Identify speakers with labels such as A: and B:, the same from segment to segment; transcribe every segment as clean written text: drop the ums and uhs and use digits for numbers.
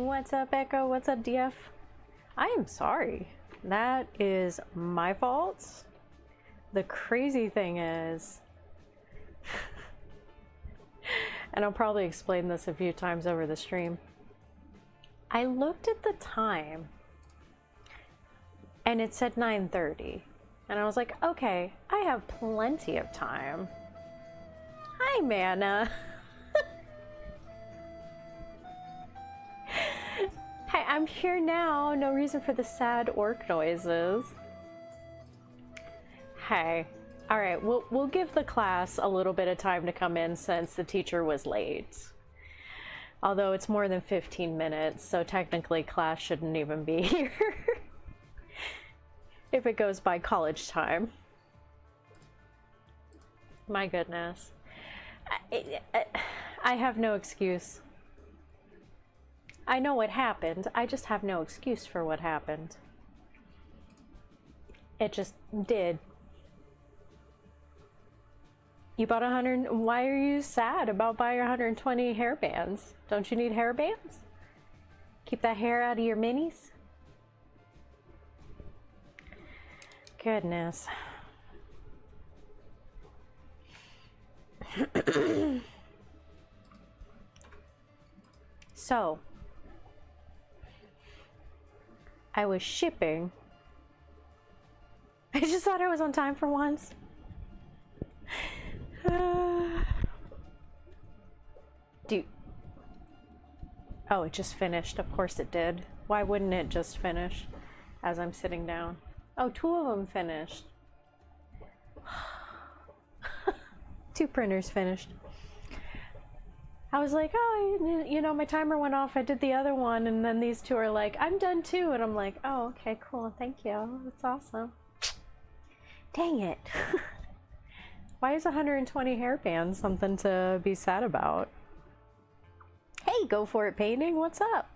A: What's up, Echo? What's up, DF? I am sorry. That is my fault. The crazy thing is, and I'll probably explain this a few times over the stream, I looked at the time and it said 9:30. And I was like, okay, I have plenty of time. Hi, Mana. Hi, I'm here now. No reason for the sad orc noises. Hey. Alright, we'll give the class a little bit of time to come in since the teacher was late. Although it's more than 15 minutes, so technically class shouldn't even be here. If it goes by college time. My goodness. I have no excuse. I know what happened, I just have no excuse for what happened. It just did. You bought 100, why are you sad about buying 120 hairbands? Don't you need hairbands? Keep that hair out of your minis? Goodness. So, I was shipping. I just thought I was on time for once. Dude. Oh, it just finished. Of course it did. Why wouldn't it just finish as I'm sitting down? Oh, 2 of them finished. 2 printers finished. I was like, oh, you know, my timer went off. I did the other one, and then these 2 are like, I'm done too. And I'm like, oh, okay, cool. Thank you. That's awesome. Dang it. Why is 120 hairbands something to be sad about? Hey, go for it painting. What's up?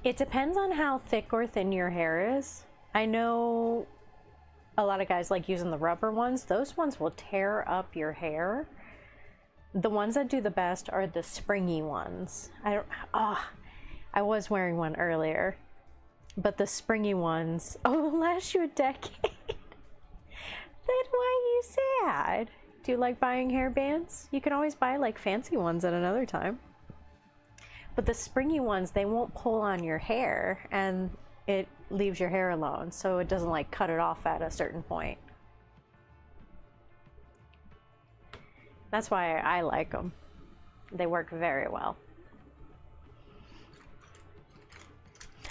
A: It depends on how thick or thin your hair is. I know a lot of guys like using the rubber ones. Those ones will tear up your hair. The ones that do the best are the springy ones. I was wearing one earlier, but the springy ones, oh, it'll last you a decade. Then why are you sad? Do you like buying hairbands? You can always buy like fancy ones at another time. But the springy ones, they won't pull on your hair and it leaves your hair alone, so it doesn't like cut it off at a certain point. That's why I like them. They work very well.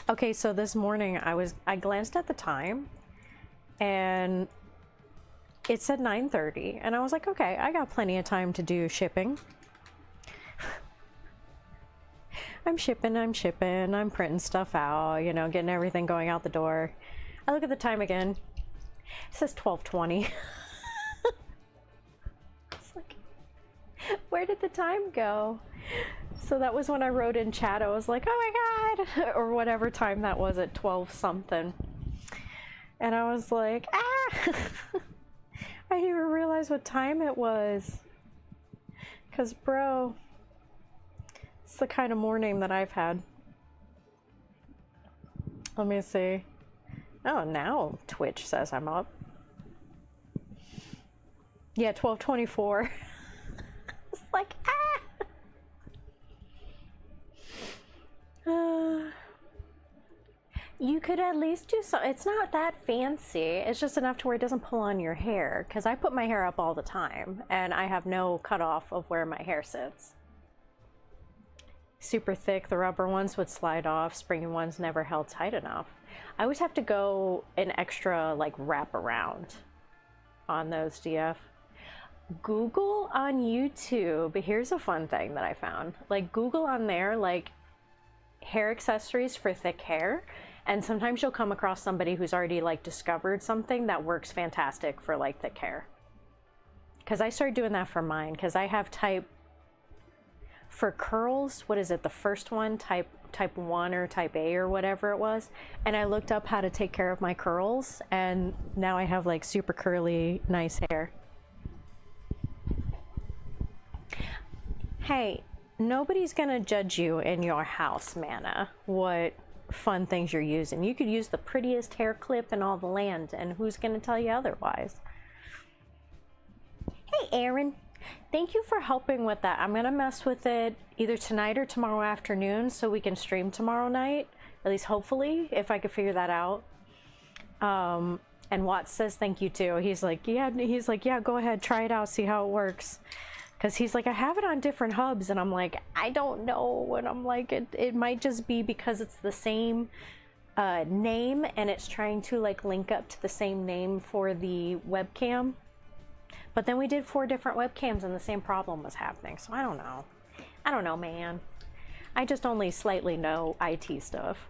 A: Okay, so this morning I glanced at the time and it said 9:30 and I was like, okay, I got plenty of time to do shipping. I'm shipping, I'm printing stuff out, you know, getting everything going out the door. I look at the time again. It says 12:20. It's like, where did the time go? So that was when I wrote in chat. I was like, oh my god, or whatever time that was at 12 something. And I was like, ah! I didn't even realize what time it was. Cause bro, it's the kind of morning that I've had. Let me see. Oh, now Twitch says I'm up. Yeah, 12:24. It's like, ah! You could at least do so. It's not that fancy. It's just enough to where it doesn't pull on your hair. Because I put my hair up all the time, and I have no cutoff of where my hair sits. Super thick, the rubber ones would slide off. Springy ones never held tight enough. I always have to go an extra like wrap around on those, DF. Google on YouTube. Here's a fun thing that I found. Like Google on there, like hair accessories for thick hair, and sometimes you'll come across somebody who's already like discovered something that works fantastic for like thick hair. Because I started doing that for mine, because I have type for curls, what is it, the first one, type 1 or type A or whatever it was, and I looked up how to take care of my curls, and now I have like super curly nice hair. Hey, nobody's gonna judge you in your house, Mana, what fun things you're using. You could use the prettiest hair clip in all the land, and who's gonna tell you otherwise? Hey, Aaron. Thank you for helping with that. I'm gonna mess with it either tonight or tomorrow afternoon so we can stream tomorrow night. At least hopefully, if I could figure that out. And Watts says thank you too. He's like, yeah, go ahead, try it out, see how it works. Because he's like, I have it on different hubs, and I'm like, I don't know. And I'm like, it might just be because it's the same name, and it's trying to like link up to the same name for the webcam. But then we did 4 different webcams, and the same problem was happening. So I don't know. I don't know, man. I just only slightly know IT stuff.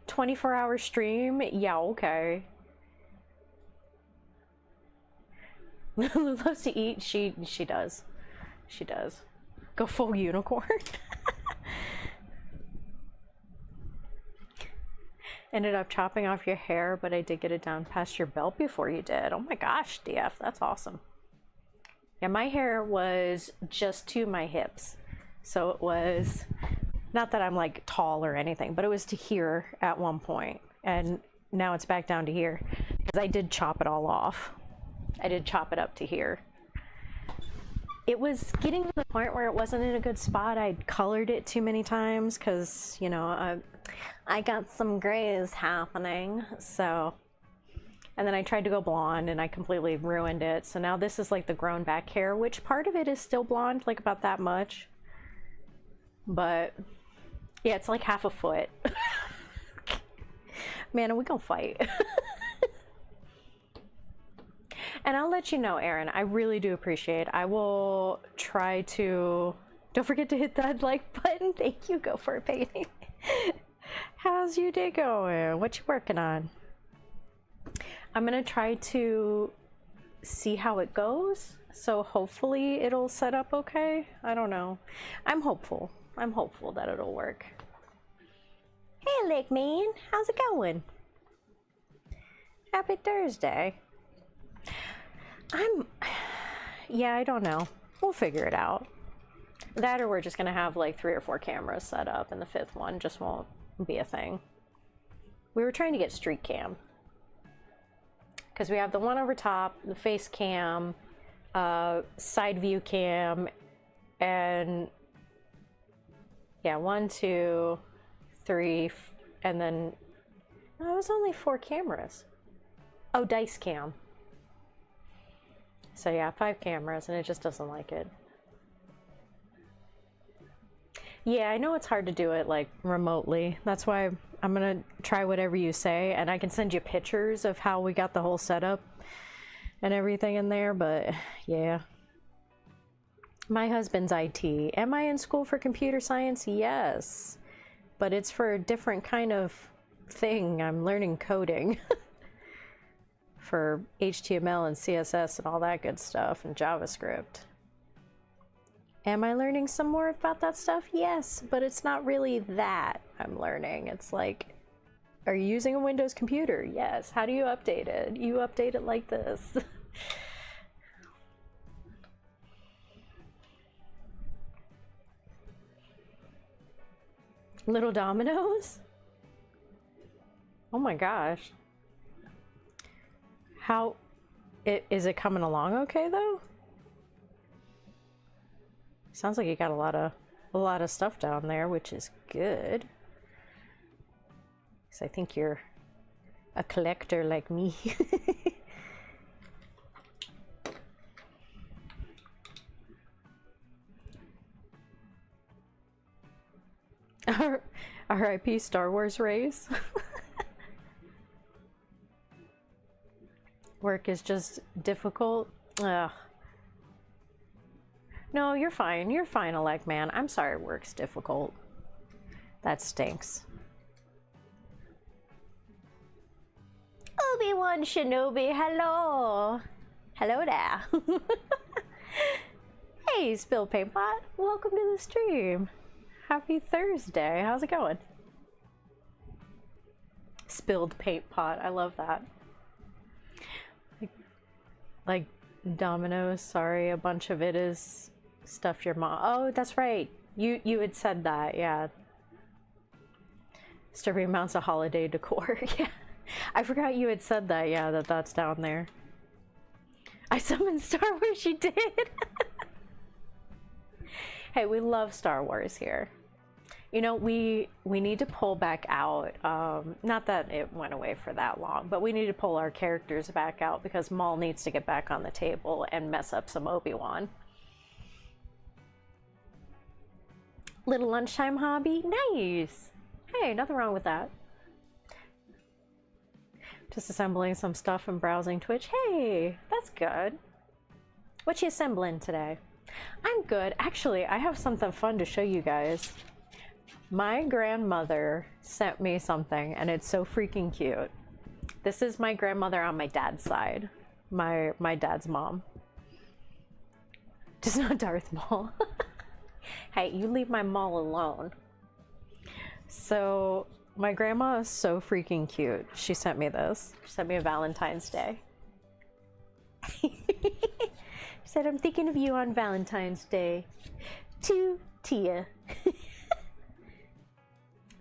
A: 24-hour stream? Yeah, okay. Lulu loves to eat. She does. She does. Go full unicorn. Ended up chopping off your hair, but I did get it down past your belt before you did. Oh my gosh, DF, that's awesome. Yeah, my hair was just to my hips. So it was, not that I'm like tall or anything, but it was to here at one point. And now it's back down to here because I did chop it all off. I did chop it up to here. It was getting to the point where it wasn't in a good spot. I'd colored it too many times because, you know, I got some grays happening. So, and then I tried to go blonde and I completely ruined it. So now this is like the grown back hair, which part of it is still blonde, like about that much. But yeah, it's like half a foot. Man, are we gonna fight? And I'll let you know, Aaron, I really do appreciate it. I will try to, don't forget to hit that like button. Thank you, go for a painting. How's your day going? What you working on? I'm gonna try to see how it goes. So hopefully it'll set up okay. I don't know. I'm hopeful. I'm hopeful that it'll work. Hey, Lake Man, how's it going? Happy Thursday. Yeah, I don't know. We'll figure it out. That or we're just gonna have like 3 or 4 cameras set up and the 5th one just won't be a thing. We were trying to get street cam. Because we have the one over top, the face cam, side view cam, and yeah, 1, 2, 3, and then, no, it was only 4 cameras. Oh, dice cam. So yeah, 5 cameras, and it just doesn't like it. Yeah, I know it's hard to do it like remotely. That's why I'm gonna try whatever you say, and I can send you pictures of how we got the whole setup and everything in there, but yeah. My husband's IT. Am I in school for computer science? Yes. But it's for a different kind of thing. I'm learning coding. For HTML and CSS and all that good stuff and JavaScript. Am I learning some more about that stuff? Yes, but it's not really that I'm learning. It's like, are you using a Windows computer? Yes. How do you update it? You update it like this. Little dominoes? Oh my gosh. How is it coming along okay though? Sounds like you got a lot of stuff down there, which is good. Because I think you're a collector like me. R.I.P. Star Wars race. Work is just difficult. Ugh. No, you're fine. You're fine, Elect Man. I'm sorry work's difficult. That stinks. Obi-Wan Shinobi, hello. Hello there. Hey, Spill Paint Pot. Welcome to the stream. Happy Thursday. How's it going? Spilled Paint Pot. I love that. Like dominoes. Sorry, a bunch of it is Stuff your mom. Oh, that's right. You had said that, yeah. Disturbing amounts of holiday decor. Yeah. I forgot you had said that, yeah, that's down there. I summoned Star Wars, you did! Hey, we love Star Wars here. You know, we need to pull back out, not that it went away for that long, but we need to pull our characters back out because Maul needs to get back on the table and mess up some Obi-Wan. Little lunchtime hobby? Nice! Hey, nothing wrong with that. Just assembling some stuff and browsing Twitch. Hey, that's good. What you assembling today? I'm good. Actually, I have something fun to show you guys. My grandmother sent me something, and it's so freaking cute. This is my grandmother on my dad's side. My dad's mom. Just not Darth Maul. Hey, you leave my Maul alone. So, my grandma is so freaking cute. She sent me this. She sent me a Valentine's Day. She said, I'm thinking of you on Valentine's Day. To Tia.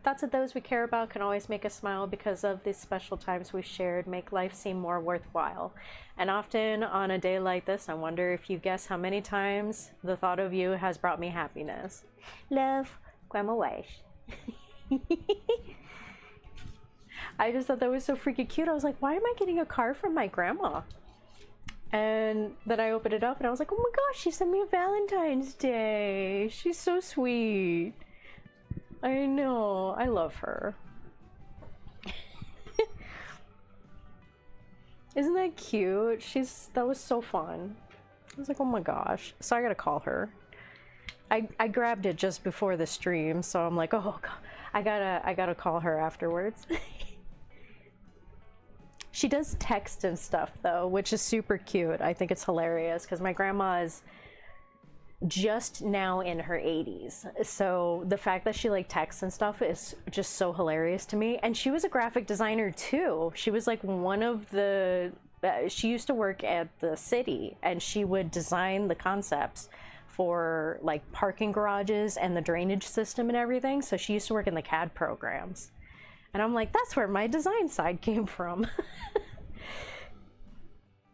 A: Thoughts of those we care about can always make us smile because of the special times we've shared, make life seem more worthwhile. And often on a day like this, I wonder if you guess how many times the thought of you has brought me happiness. Love, Grandma Weish. I just thought that was so freaking cute. I was like, why am I getting a card from my grandma? And then I opened it up and I was like, oh my gosh, she sent me a Valentine's Day. She's so sweet. I know, I love her. Isn't that cute? That was so fun. I was like, oh my gosh. So I gotta call her. I grabbed it just before the stream, so I'm like, oh god, I gotta call her afterwards. She does text and stuff though, which is super cute. I think it's hilarious because my grandma is just now in her 80s, so the fact that she like texts and stuff is just so hilarious to me. And she was a graphic designer too. She was like one of the she used to work at the city and she would design the concepts for like parking garages and the drainage system and everything. So she used to work in the CAD programs, and I'm like, that's where my design side came from.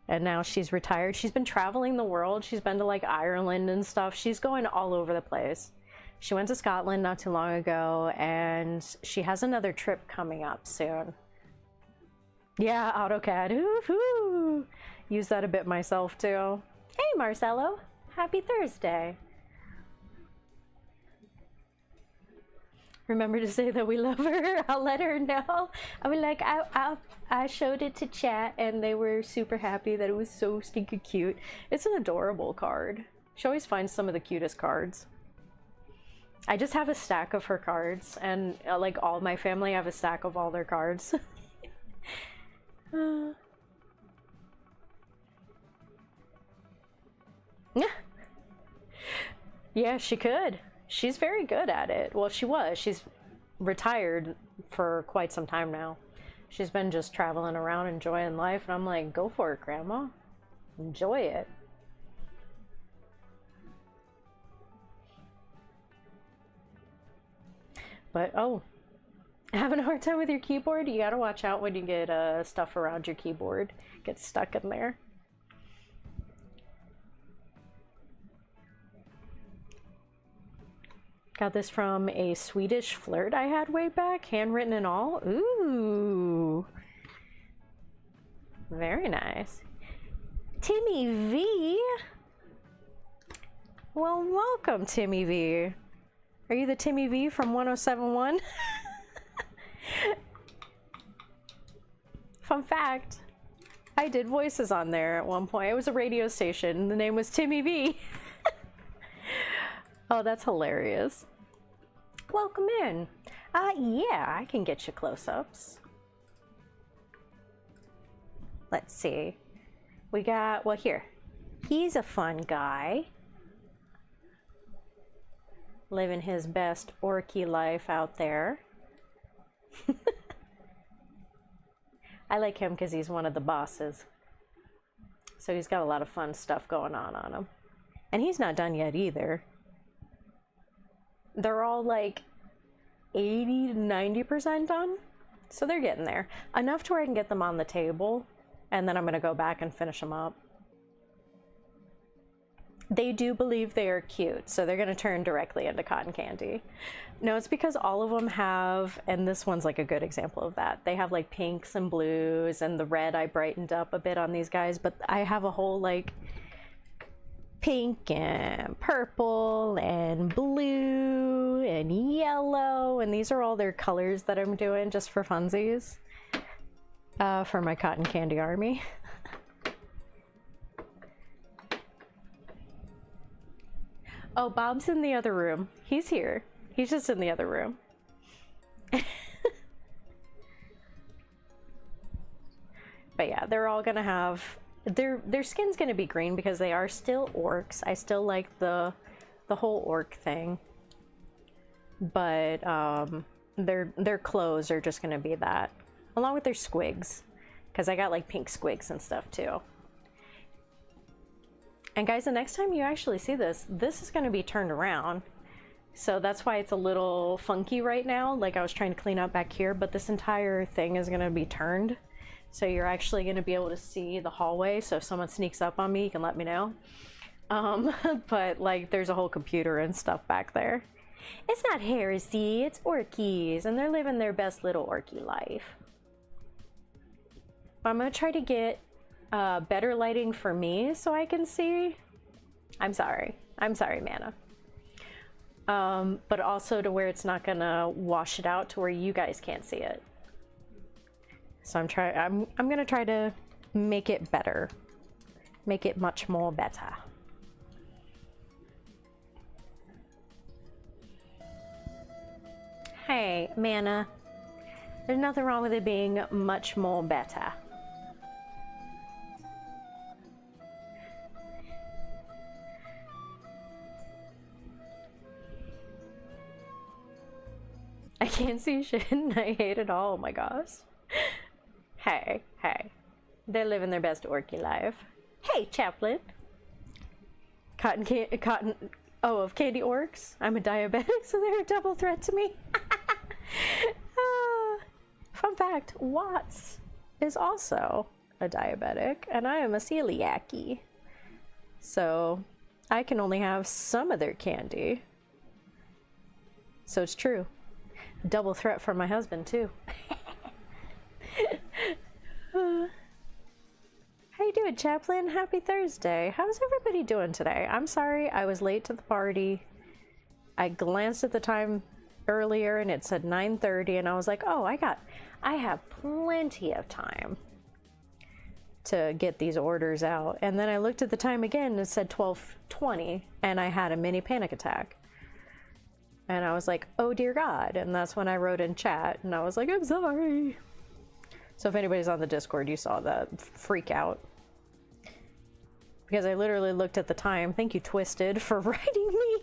A: And now she's retired. She's been traveling the world. She's been to like Ireland and stuff. She's going all over the place. She went to Scotland not too long ago, and she has another trip coming up soon. Yeah, AutoCAD. Woo-hoo. Use that a bit myself too. Hey, Marcelo. Happy Thursday. Remember to say that we love her. I'll let her know. I mean, like, I showed it to chat and they were super happy that it was so stinking cute. It's an adorable card. She always finds some of the cutest cards. I just have a stack of her cards, and like all my family have a stack of all their cards. Yeah, she could. She's very good at it. Well, she was. She's retired for quite some time now. She's been just traveling around enjoying life, and I'm like, go for it, Grandma. Enjoy it. But, oh, having a hard time with your keyboard? You gotta watch out when you get stuff around your keyboard. Get stuck in there. Got this from a Swedish flirt I had way back, handwritten and all. Ooh. Very nice. Timmy V. Well, welcome, Timmy V. Are you the Timmy V from 1071? Fun fact, I did voices on there at one point. It was a radio station. The name was Timmy V. Oh, that's hilarious. Welcome in. Yeah, I can get you close-ups. Let's see. We got, well, here. He's a fun guy. Living his best orky life out there. I like him because he's one of the bosses. So he's got a lot of fun stuff going on him. And he's not done yet either. They're all like 80 to 90% done. So they're getting there. Enough to where I can get them on the table. And then I'm going to go back and finish them up. They do believe they are cute, so they're going to turn directly into cotton candy. No, it's because all of them have, and this one's like a good example of that. They have like pinks and blues, and the red I brightened up a bit on these guys, but I have a whole like pink and purple and blue and yellow, and these are all their colors that I'm doing just for funsies for my cotton candy army. Oh, Bob's in the other room. He's here. He's just in the other room. But yeah, they're all gonna have their skin's gonna be green because they are still orcs. I still like the whole orc thing. But their clothes are just gonna be that. Along with their squigs. Because I got like pink squigs and stuff too. And guys, the next time you actually see this, this is going to be turned around. So that's why it's a little funky right now. Like I was trying to clean up back here, but this entire thing is going to be turned. So you're actually going to be able to see the hallway. So if someone sneaks up on me, you can let me know. But like there's a whole computer and stuff back there. It's not heresy, it's orkies, and they're living their best little orky life. I'm going to try to get better lighting for me so I can see. I'm sorry, Mana. But also to where it's not gonna wash it out to where you guys can't see it. So I'm gonna try to make it better, make it much more better. Hey, Mana, there's nothing wrong with it being much more better. I can't see shit and I hate it all. Oh my gosh. Hey. They're living their best orky life. Hey, Chaplain. Of candy orcs. I'm a diabetic, so they're a double threat to me. Fun fact, Watts is also a diabetic, and I am a celiac. So I can only have some of their candy. So it's true. Double threat from my husband too. How you doing, Chaplain? Happy Thursday. How's everybody doing today? I'm sorry I was late to the party. I glanced at the time earlier and it said 9:30 and I was like, oh, I have plenty of time to get these orders out. And then I looked at the time again and it said 12:20 and I had a mini panic attack. And I was like, oh dear God. And that's when I wrote in chat and I was like, I'm sorry. So if anybody's on the Discord, you saw that freak out. Because I literally looked at the time. Thank you, Twisted, for writing me.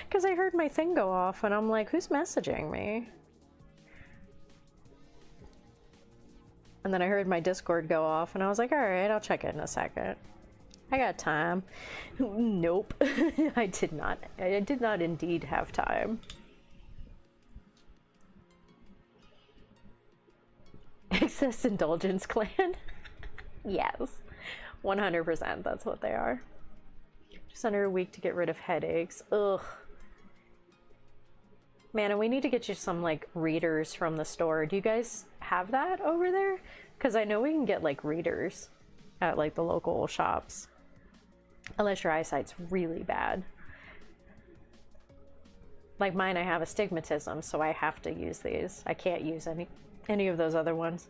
A: Because I heard my thing go off and I'm like, who's messaging me? And then I heard my Discord go off and I was like, all right, I'll check it in a second. I got time. Nope. I did not. I did not indeed have time. Excess Indulgence Clan. Yes. 100%. That's what they are. Just under a week to get rid of headaches. Ugh. Man, we need to get you some, like, readers from the store. Do you guys have that over there? Because I know we can get, like, readers at, like, the local shops. Unless your eyesight's really bad. Like mine, I have astigmatism, so I have to use these. I can't use any of those other ones.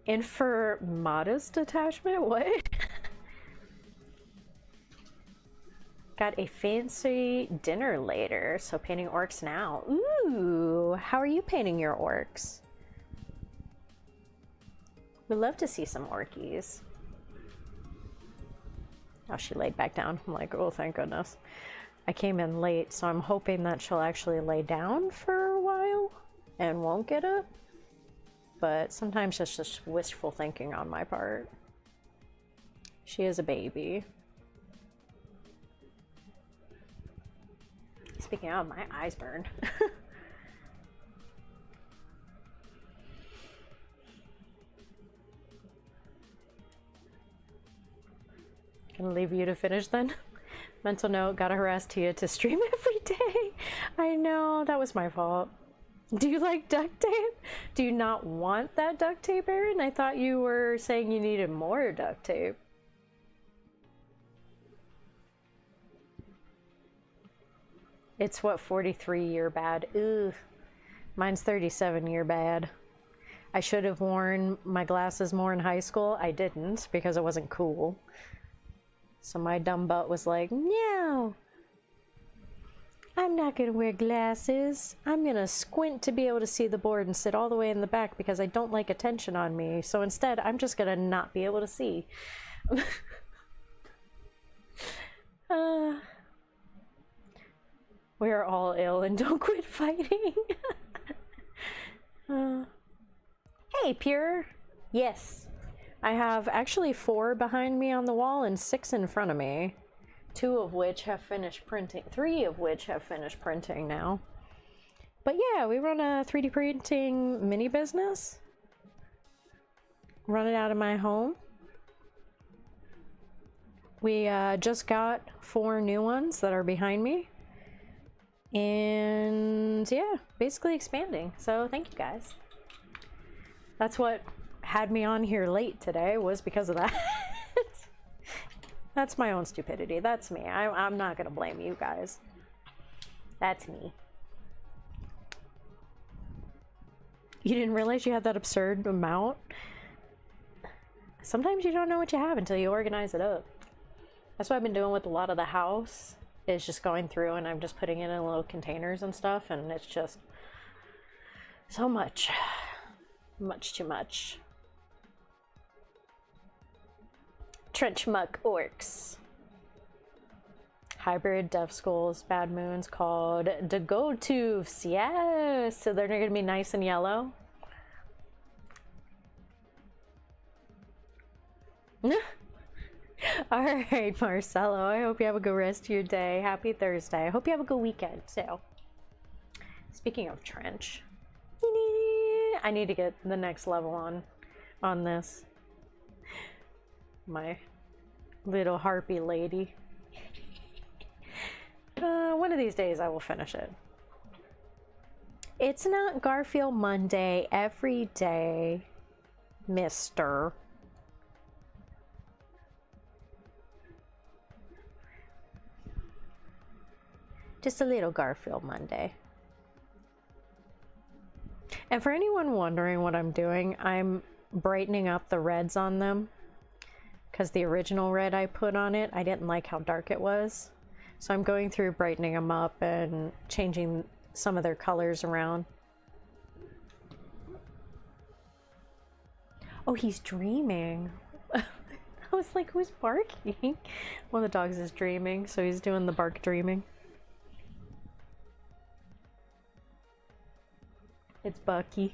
A: And for modest attachment, what? Got a fancy dinner later, so painting orcs now. Ooh, how are you painting your orcs? We'd love to see some orkies. Oh, she laid back down. I'm like, oh, thank goodness. I came in late, so I'm hoping that she'll actually lay down for a while and won't get up. But sometimes it's just wistful thinking on my part. She is a baby. Speaking of, my eyes burn. Gonna leave you to finish then. Mental note, gotta harass Tia to stream every day. I know, that was my fault. Do you like duct tape? Do you not want that duct tape, Erin? I thought you were saying you needed more duct tape. It's what, 43-year bad? Ugh. Mine's 37-year bad. I should have worn my glasses more in high school. I didn't because it wasn't cool. So my dumb butt was like, no, I'm not gonna wear glasses. I'm gonna squint to be able to see the board and sit all the way in the back because I don't like attention on me. So instead, I'm just gonna not be able to see. We are all ill and don't quit fighting. Hey, Pure. Yes. I have actually 4 behind me on the wall and 6 in front of me. 2 of which have finished printing. 3 of which have finished printing now. But yeah, we run a 3D printing mini business. Run it out of my home. We just got 4 new ones that are behind me. And yeah, basically expanding. So thank you guys. That's what had me on here late today, was because of that. That's my own stupidity. That's me. I'm not gonna blame you guys. That's me. You didn't realize you had that absurd amount? Sometimes you don't know what you have until you organize it up. That's what I've been doing with a lot of the house, is just going through and I'm just putting it in little containers and stuff, and it's just so much. Much too much. Trench muck orcs. Hybrid deaf skulls, bad moons called Dagotoofs. Yes! So they're gonna be nice and yellow. Alright, Marcelo. I hope you have a good rest of your day. Happy Thursday. I hope you have a good weekend too. Speaking of trench, I need to get the next level on this. My little harpy lady. One of these days I will finish it. It's not Garfield Monday every day, mister. Just a little Garfield Monday. And for anyone wondering what I'm doing, I'm brightening up the reds on them. Because the original red I put on it, I didn't like how dark it was. So I'm going through brightening them up and changing some of their colors around. Oh, he's dreaming. I was like, who's barking? One of the dogs is dreaming, so he's doing the bark dreaming. It's Bucky.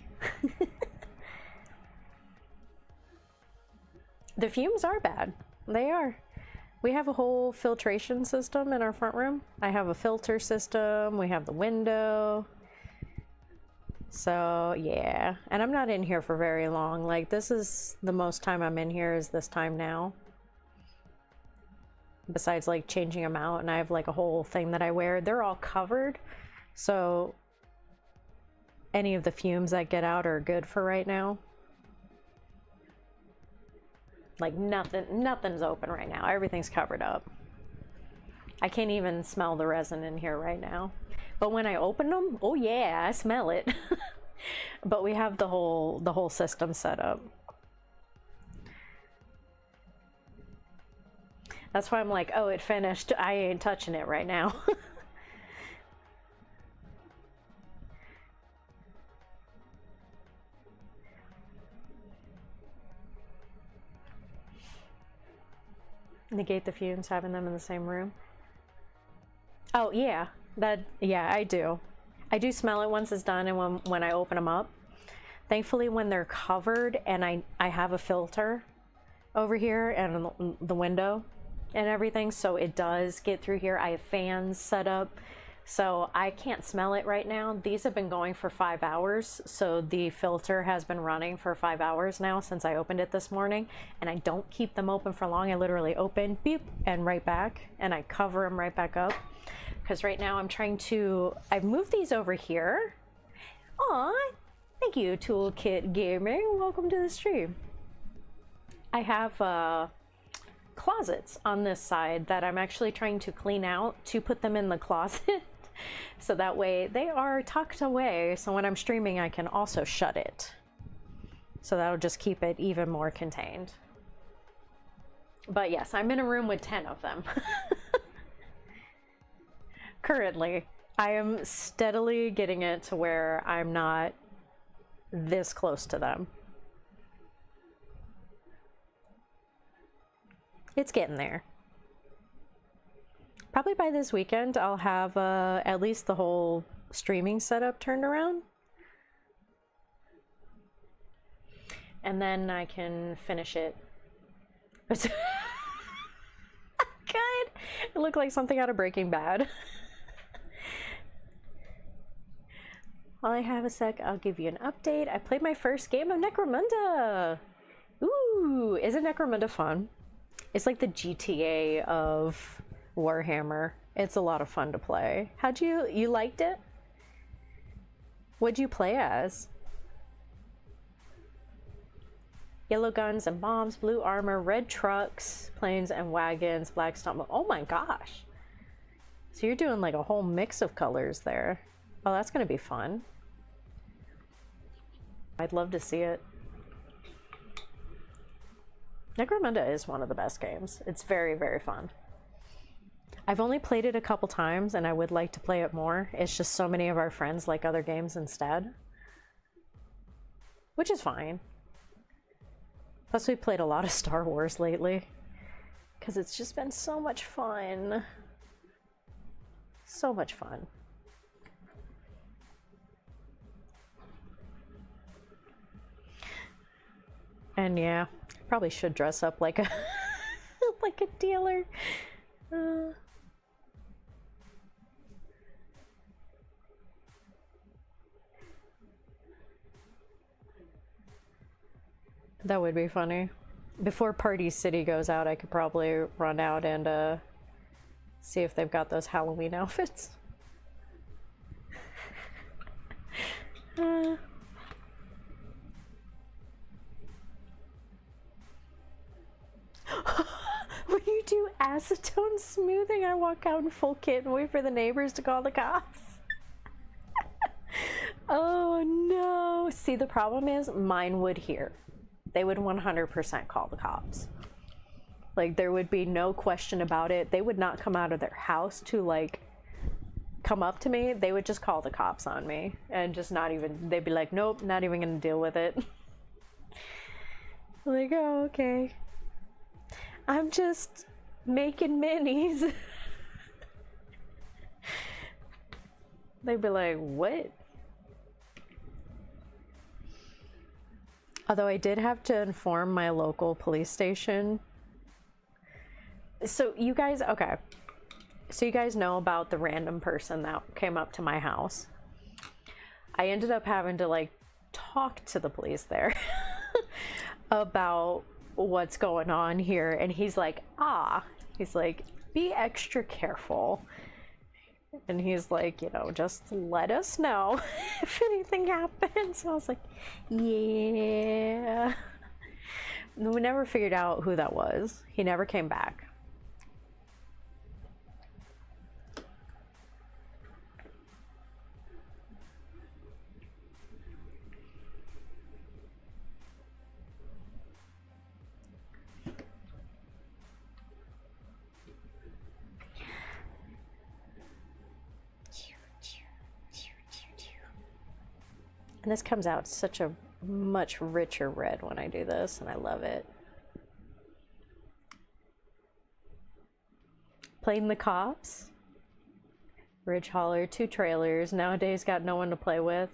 A: The fumes are bad. They are. We have a whole filtration system in our front room. I have a filter system. We have the window. So, yeah. And I'm not in here for very long. Like, this is the most time I'm in here is this time now. Besides, like, changing them out. And I have, like, a whole thing that I wear. They're all covered. So, any of the fumes that get out are good for right now. Like nothing's open right now. Everything's covered up. I can't even smell the resin in here right now. But when I open them, oh yeah, I smell it. But we have the whole system set up. That's why I'm like, oh, it finished. I ain't touching it right now. Negate the fumes, having them in the same room. Oh yeah, yeah, I do. I do smell it once it's done and when I open them up. Thankfully, when they're covered and I have a filter, over here and the window and everything, so it does get through here. I have fans set up, so I can't smell it right now. These have been going for 5 hours, so the filter has been running for 5 hours now since I opened it this morning, and I don't keep them open for long. I literally open, beep, and right back, and I cover them right back up, because right now I'm trying to, I've moved these over here. Aw, thank you, Toolkit Gaming. Welcome to the stream. I have closets on this side that I'm actually trying to clean out to put them in the closet. So that way they are tucked away, so when I'm streaming I can also shut it. So that'll just keep it even more contained. But yes, I'm in a room with 10 of them. Currently. I am steadily getting it to where I'm not this close to them. It's getting there. Probably by this weekend I'll have at least the whole streaming setup turned around. And then I can finish it. Good. It looked like something out of Breaking Bad. While I have a sec, I'll give you an update. I played my first game of Necromunda. Ooh, isn't Necromunda fun? It's like the GTA of Warhammer. It's a lot of fun to play. How'd you liked it? What'd you play as? Yellow guns and bombs, blue armor, red trucks, planes and wagons, black stomach. Oh my gosh. So you're doing like a whole mix of colors there. Oh, that's gonna be fun. I'd love to see it. Necromunda is one of the best games. It's very, very fun. I've only played it a couple times and I would like to play it more. It's just so many of our friends like other games instead. Which is fine. Plus we played a lot of Star Wars lately. Because it's just been so much fun. So much fun. And yeah, probably should dress up like a like a dealer. That would be funny. Before Party City goes out, I could probably run out and see if they've got those Halloween outfits. When you do acetone smoothing, I walk out in full kit and wait for the neighbors to call the cops. Oh no. See, the problem is mine would hear. They would 100% call the cops. Like, there would be no question about it. They would not come out of their house to, like, come up to me. They would just call the cops on me and just not even, they'd be like, nope, not even gonna deal with it. Like, oh, okay. I'm just making minis. They'd be like, what? Although I did have to inform my local police station. So you guys, okay. So you guys know about the random person that came up to my house. I ended up having to like talk to the police there about what's going on here. And he's like, he's like, be extra careful. And he's like, you know, just let us know if anything happens. So I was like, yeah. We never figured out who that was. He never came back. And this comes out such a much richer red when I do this, and I love it. Playing the cops. Ridge Holler, 2 trailers. Nowadays got no one to play with.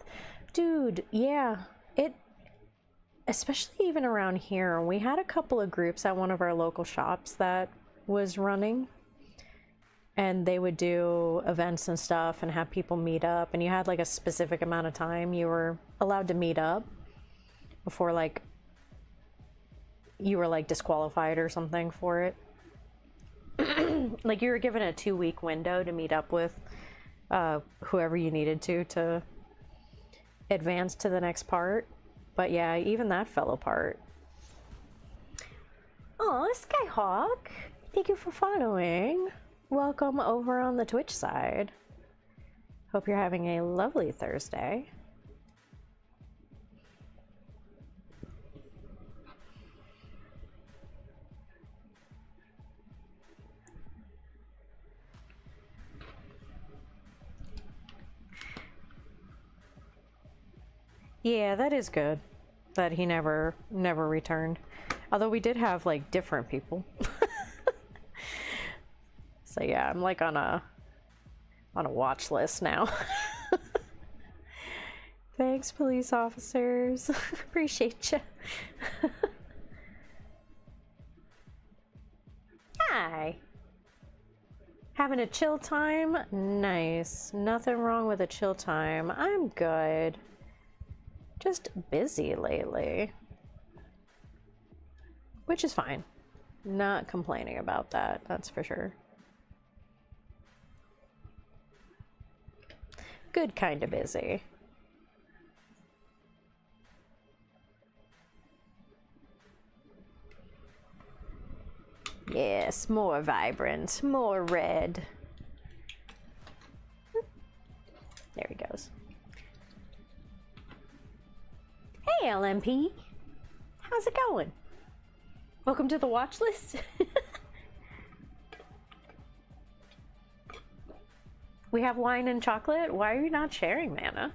A: Dude, yeah. especially even around here, we had a couple of groups at one of our local shops that was running, and they would do events and stuff and have people meet up, and you had like a specific amount of time you were allowed to meet up before like you were like disqualified or something for it. Like you were given a 2-week window to meet up with whoever you needed to advance to the next part. But yeah, even that fell apart. Oh, Skyhawk, thank you for following. Welcome over on the Twitch side. Hope you're having a lovely Thursday. Yeah, that is good that he never returned. Although we did have like different people. So yeah, I'm like on a watch list now. Thanks, police officers. Appreciate you. Hi. Having a chill time? Nice. Nothing wrong with a chill time. I'm good. Just busy lately. Which is fine. Not complaining about that, that's for sure. Good kind of busy. Yes, more vibrant, more red. There he goes. Hey, LMP. How's it going? Welcome to the watch list. We have wine and chocolate. Why are you not sharing, Mana?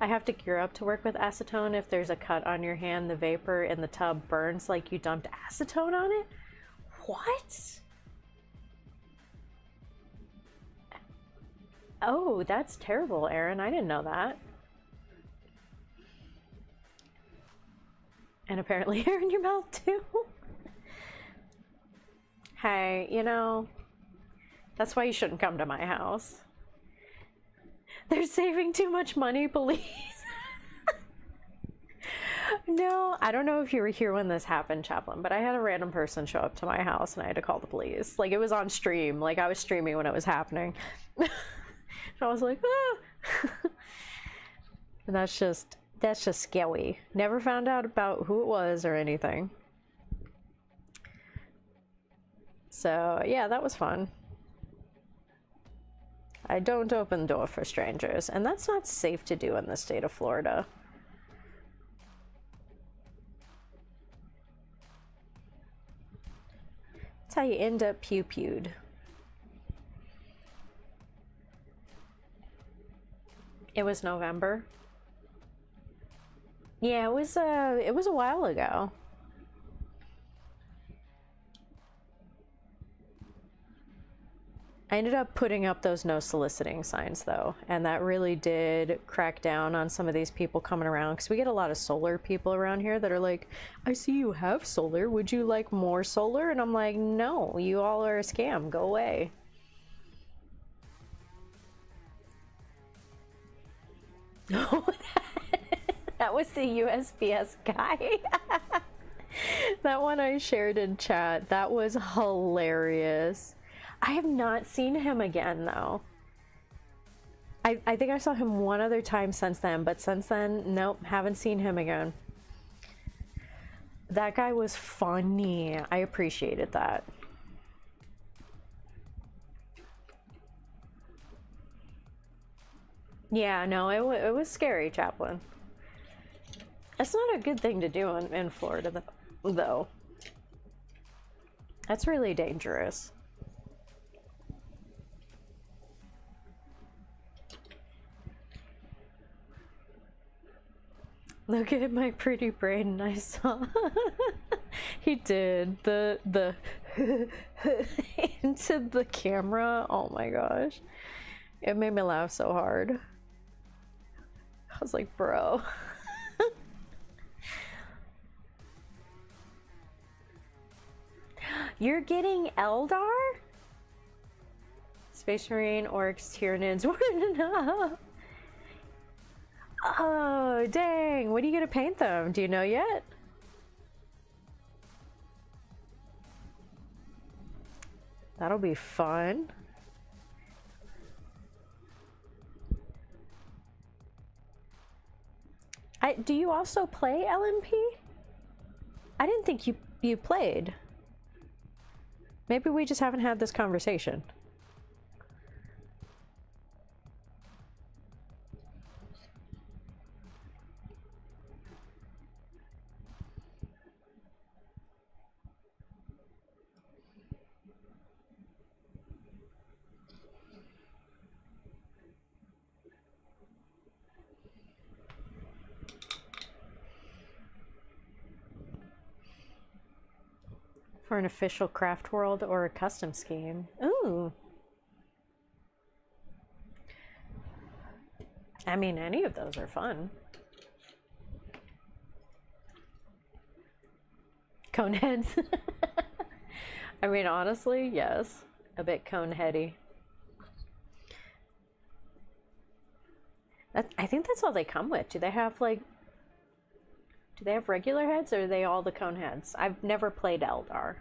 A: I have to gear up to work with acetone. If there's a cut on your hand, the vapor in the tub burns like you dumped acetone on it? What? Oh, that's terrible, Aaron. I didn't know that. And apparently hair in your mouth too. Hey, you know, that's why you shouldn't come to my house. They're saving too much money, police. No, I don't know if you were here when this happened, Chaplain, but I had a random person show up to my house and I had to call the police. Like, it was on stream. Like, I was streaming when it was happening. I was like, ah. And that's just scary. Never found out about who it was or anything. So yeah, that was fun. I don't open the door for strangers, and that's not safe to do in the state of Florida. That's how you end up pew-pewed. It was November. Yeah, it was a while ago. I ended up putting up those no soliciting signs though, and that really did crack down on some of these people coming around, because we get a lot of solar people around here that are like, I see you have solar, would you like more solar? And I'm like, no, you all are a scam, go away. No, that was the USPS guy. That one I shared in chat, that was hilarious. I have not seen him again though. I think I saw him one other time since then, but since then, nope, haven't seen him again. That guy was funny. I appreciated that. Yeah, no, it was scary, Chaplain. That's not a good thing to do in Florida, though. That's really dangerous. Look at my pretty brain, I saw. He did the into the camera. Oh my gosh, it made me laugh so hard. was like, bro. You're getting Eldar? Space Marine, Orks, Tyranids. Oh, dang. What are you going to paint them? Do you know yet? That'll be fun. Do you also play LMP? I didn't think you played. Maybe we just haven't had this conversation. For an official craft world or a custom scheme. Ooh. I mean, any of those are fun. Coneheads. I mean, honestly, yes. A bit coneheady. I think that's all they come with. Do they have, like... Do they have regular heads, or are they all the cone heads? I've never played Eldar.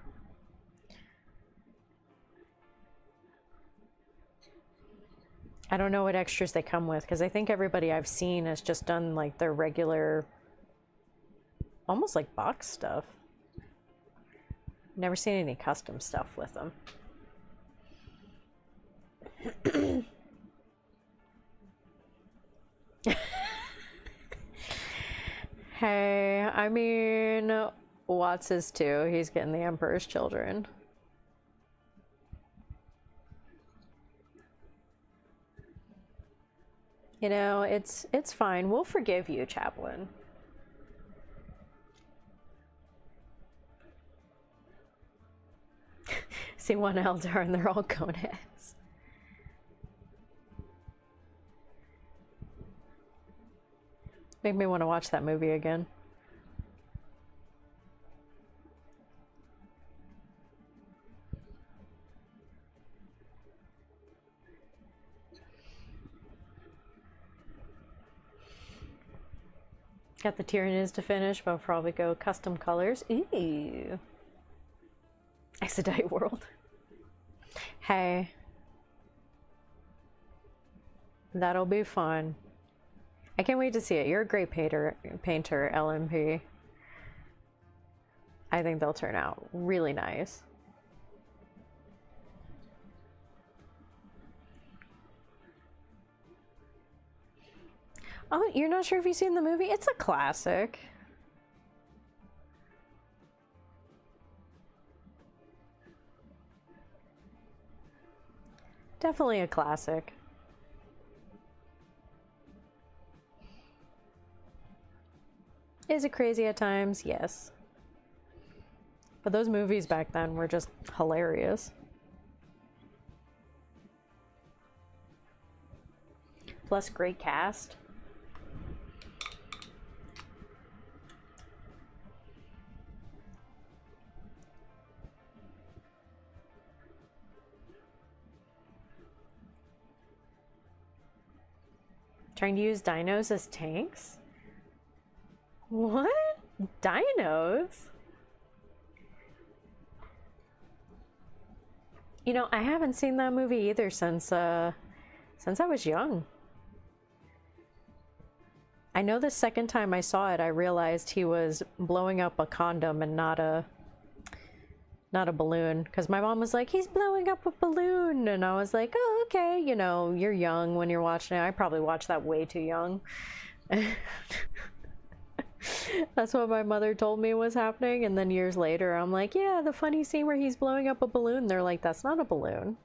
A: I don't know what extras they come with, because I think everybody I've seen has just done, like, their regular... Almost like box stuff. Never seen any custom stuff with them. Hey, I mean, Watts is too. He's getting the Emperor's Children. You know, it's fine. We'll forgive you, Chaplain. See one Eldar and they're all coneheads. Make me want to watch that movie again. Got the Tyranids to finish, but I'll probably go custom colors. Ooh. Expedite World. Hey. That'll be fun. I can't wait to see it. You're a great painter, LMP. I think they'll turn out really nice. Oh, you're not sure if you've seen the movie? It's a classic. Definitely a classic. Is it crazy at times? Yes. But those movies back then were just hilarious. Plus great cast. Trying to use dinos as tanks? What? Dinos? You know, I haven't seen that movie either since I was young. I know the second time I saw it, I realized he was blowing up a condom and not a balloon. Because my mom was like, he's blowing up a balloon. And I was like, oh, okay. You know, you're young when you're watching it. I probably watched that way too young. That's what my mother told me was happening. And then years later, I'm like, yeah, the funny scene where he's blowing up a balloon. They're like, that's not a balloon.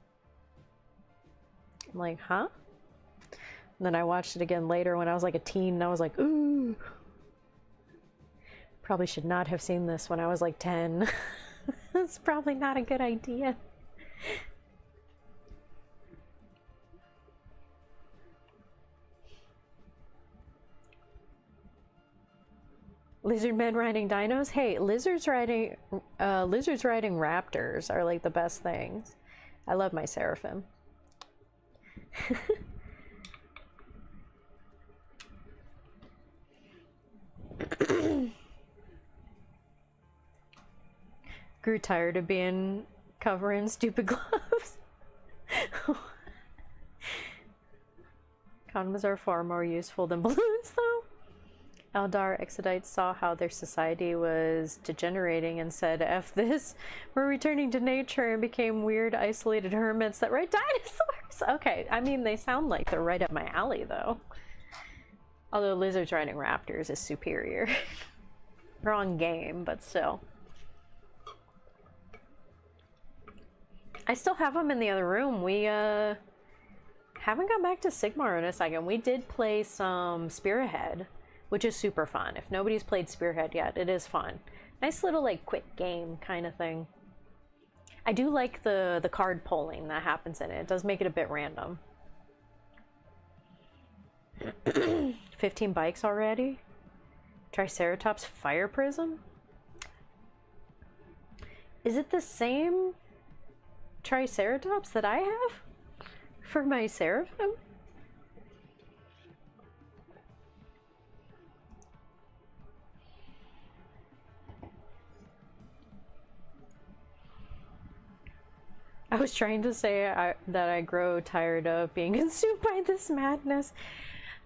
A: I'm like, huh? And then I watched it again later when I was like a teen, and I was like, ooh. Probably should not have seen this when I was like 10. That's probably not a good idea. Lizard men riding dinos? Hey, lizards riding raptors are like the best things. I love my seraphim. Grew tired of being covering stupid gloves. Condoms are far more useful than balloons, though. Eldar Exodites saw how their society was degenerating and said, F this, we're returning to nature, and became weird, isolated hermits that ride dinosaurs. Okay, I mean, they sound like they're right up my alley, though. Although lizards riding raptors is superior. Wrong game, but still. I still have them in the other room. We, haven't gone back to Sigmar in a second. We did play some Spearhead, which is super fun. If nobody's played Spearhead yet, it is fun. Nice little, like, quick game kind of thing. I do like the card pulling that happens in it. It does make it a bit random. 15 bikes already? Triceratops Fire Prism? Is it the same Triceratops that I have for my Seraphim? I was trying to say that I grow tired of being consumed by this madness.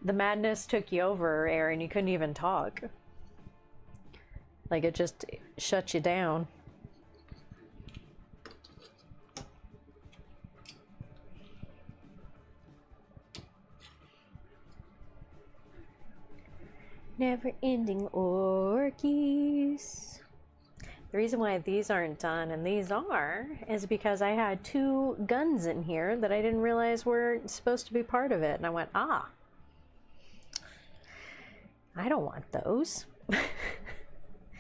A: The madness took you over, Aaron. You couldn't even talk. Like, it just shut you down. Never-ending Orkies. The reason why these aren't done and these are is because I had 2 guns in here that I didn't realize were supposed to be part of it. And I went, ah, I don't want those.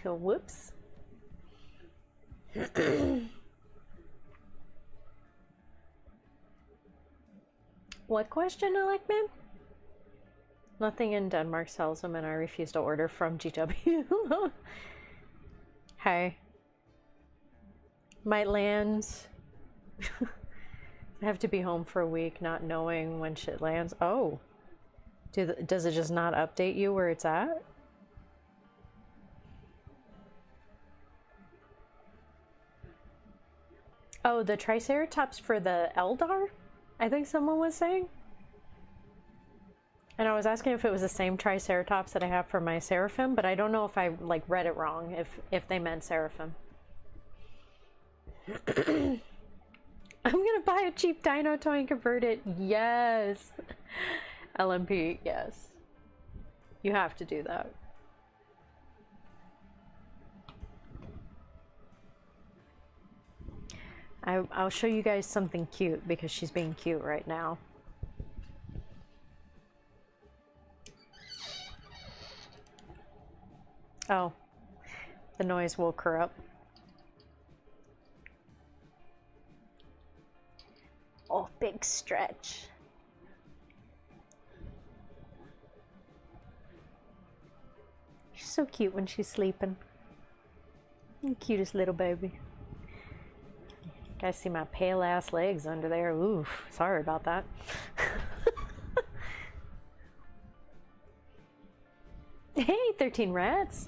A: So, whoops. What question, Alekman? Nothing in Denmark sells them and I refuse to order from GW. Hey. Might land. I have to be home for a week not knowing when shit lands. Oh. Does it just not update you where it's at? Oh, the Triceratops for the Eldar? I think someone was saying. And I was asking if it was the same Triceratops that I have for my Seraphim, but I don't know if I like read it wrong, if they meant Seraphim. I'm gonna buy a cheap dino toy and convert it. Yes. LMP, yes. You have to do that. I'll show you guys something cute because she's being cute right now. Oh, the noise woke her up. Oh, big stretch. She's so cute when she's sleeping. The cutest little baby. Guys see my pale ass legs under there. Oof, sorry about that. Hey, 13 rats.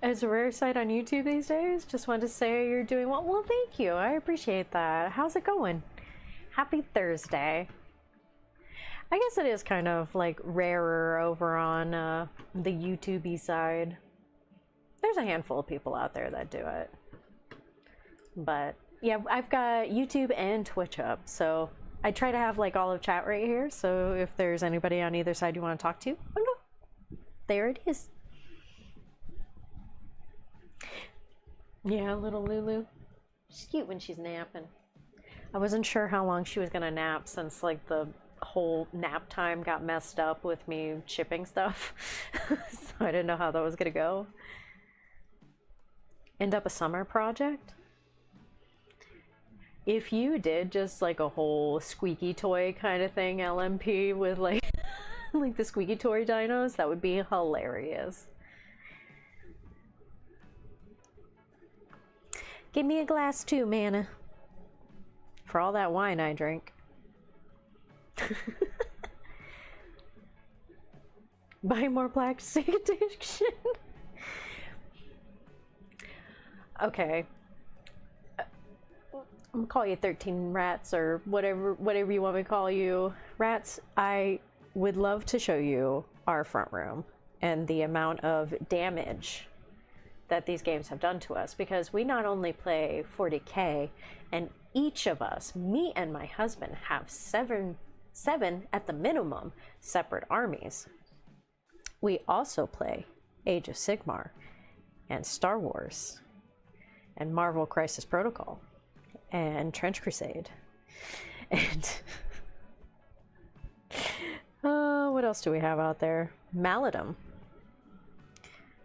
A: It's a rare sight on YouTube these days. Just wanted to say you're doing well. Well, thank you. I appreciate that. How's it going? Happy Thursday. I guess it is kind of like rarer over on the YouTube-y side. There's a handful of people out there that do it. But yeah, I've got YouTube and Twitch up, so I try to have like all of chat right here. So if there's anybody on either side you want to talk to, oh no, there it is. Yeah, little Lulu. She's cute when she's napping. I wasn't sure how long she was gonna nap since like the whole nap time got messed up with me shipping stuff. So I didn't know how that was gonna go. End up a summer project? If you did just like a whole squeaky toy kind of thing, LMP, with like Like the squeaky toy dinos, that would be hilarious. Give me a glass too, Mana. For all that wine I drink. Buy more plastic addiction. Okay. I'm gonna call you 13 rats or whatever you want me to call you. Rats, I would love to show you our front room and the amount of damage that these games have done to us, because we not only play 40k, and each of us, me and my husband, have seven at the minimum separate armies. We also play Age of Sigmar and Star Wars and Marvel Crisis Protocol and Trench Crusade and what else do we have out there? Maladum.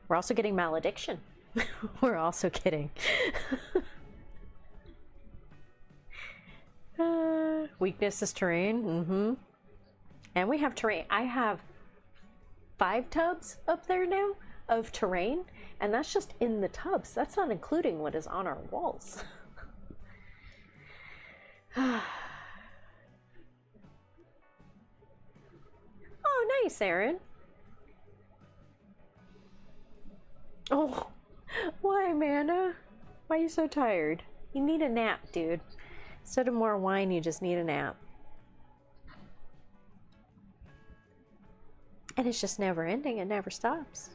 A: We're also getting Malediction. We're also getting weakness is terrain. And we have terrain. I have 5 tubs up there now of terrain, and that's just in the tubs. That's not including what is on our walls. Oh, nice, Aaron. Oh, why, Mana? Why are you so tired? You need a nap, dude. Instead of more wine, you just need a nap. And it's just never ending. It never stops.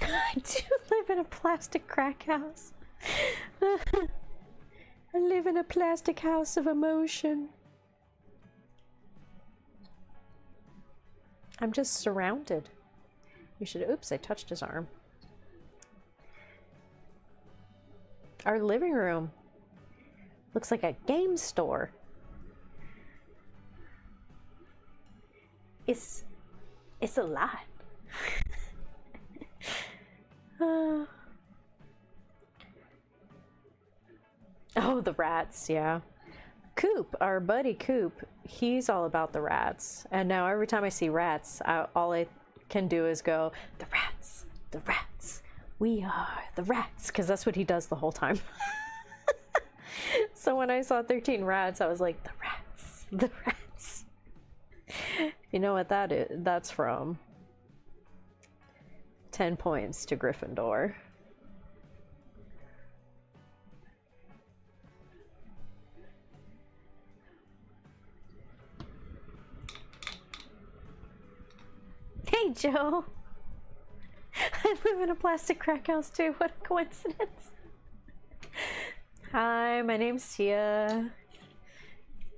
A: I do live in a plastic crack house. I live in a plastic house of emotion. I'm just surrounded. You should. Oops, I touched his arm. Our living room looks like a game store. It's a lot. Oh, the rats, yeah. Coop, our buddy Coop, he's all about the rats. And now every time I see rats, all I can do is go, the rats, we are the rats, because that's what he does the whole time. So when I saw 13 rats, I was like, the rats. You know what that is? That's from 10 points to Gryffindor. Hey, Joe. I live in a plastic crack house too. What a coincidence. Hi, my name's Tia,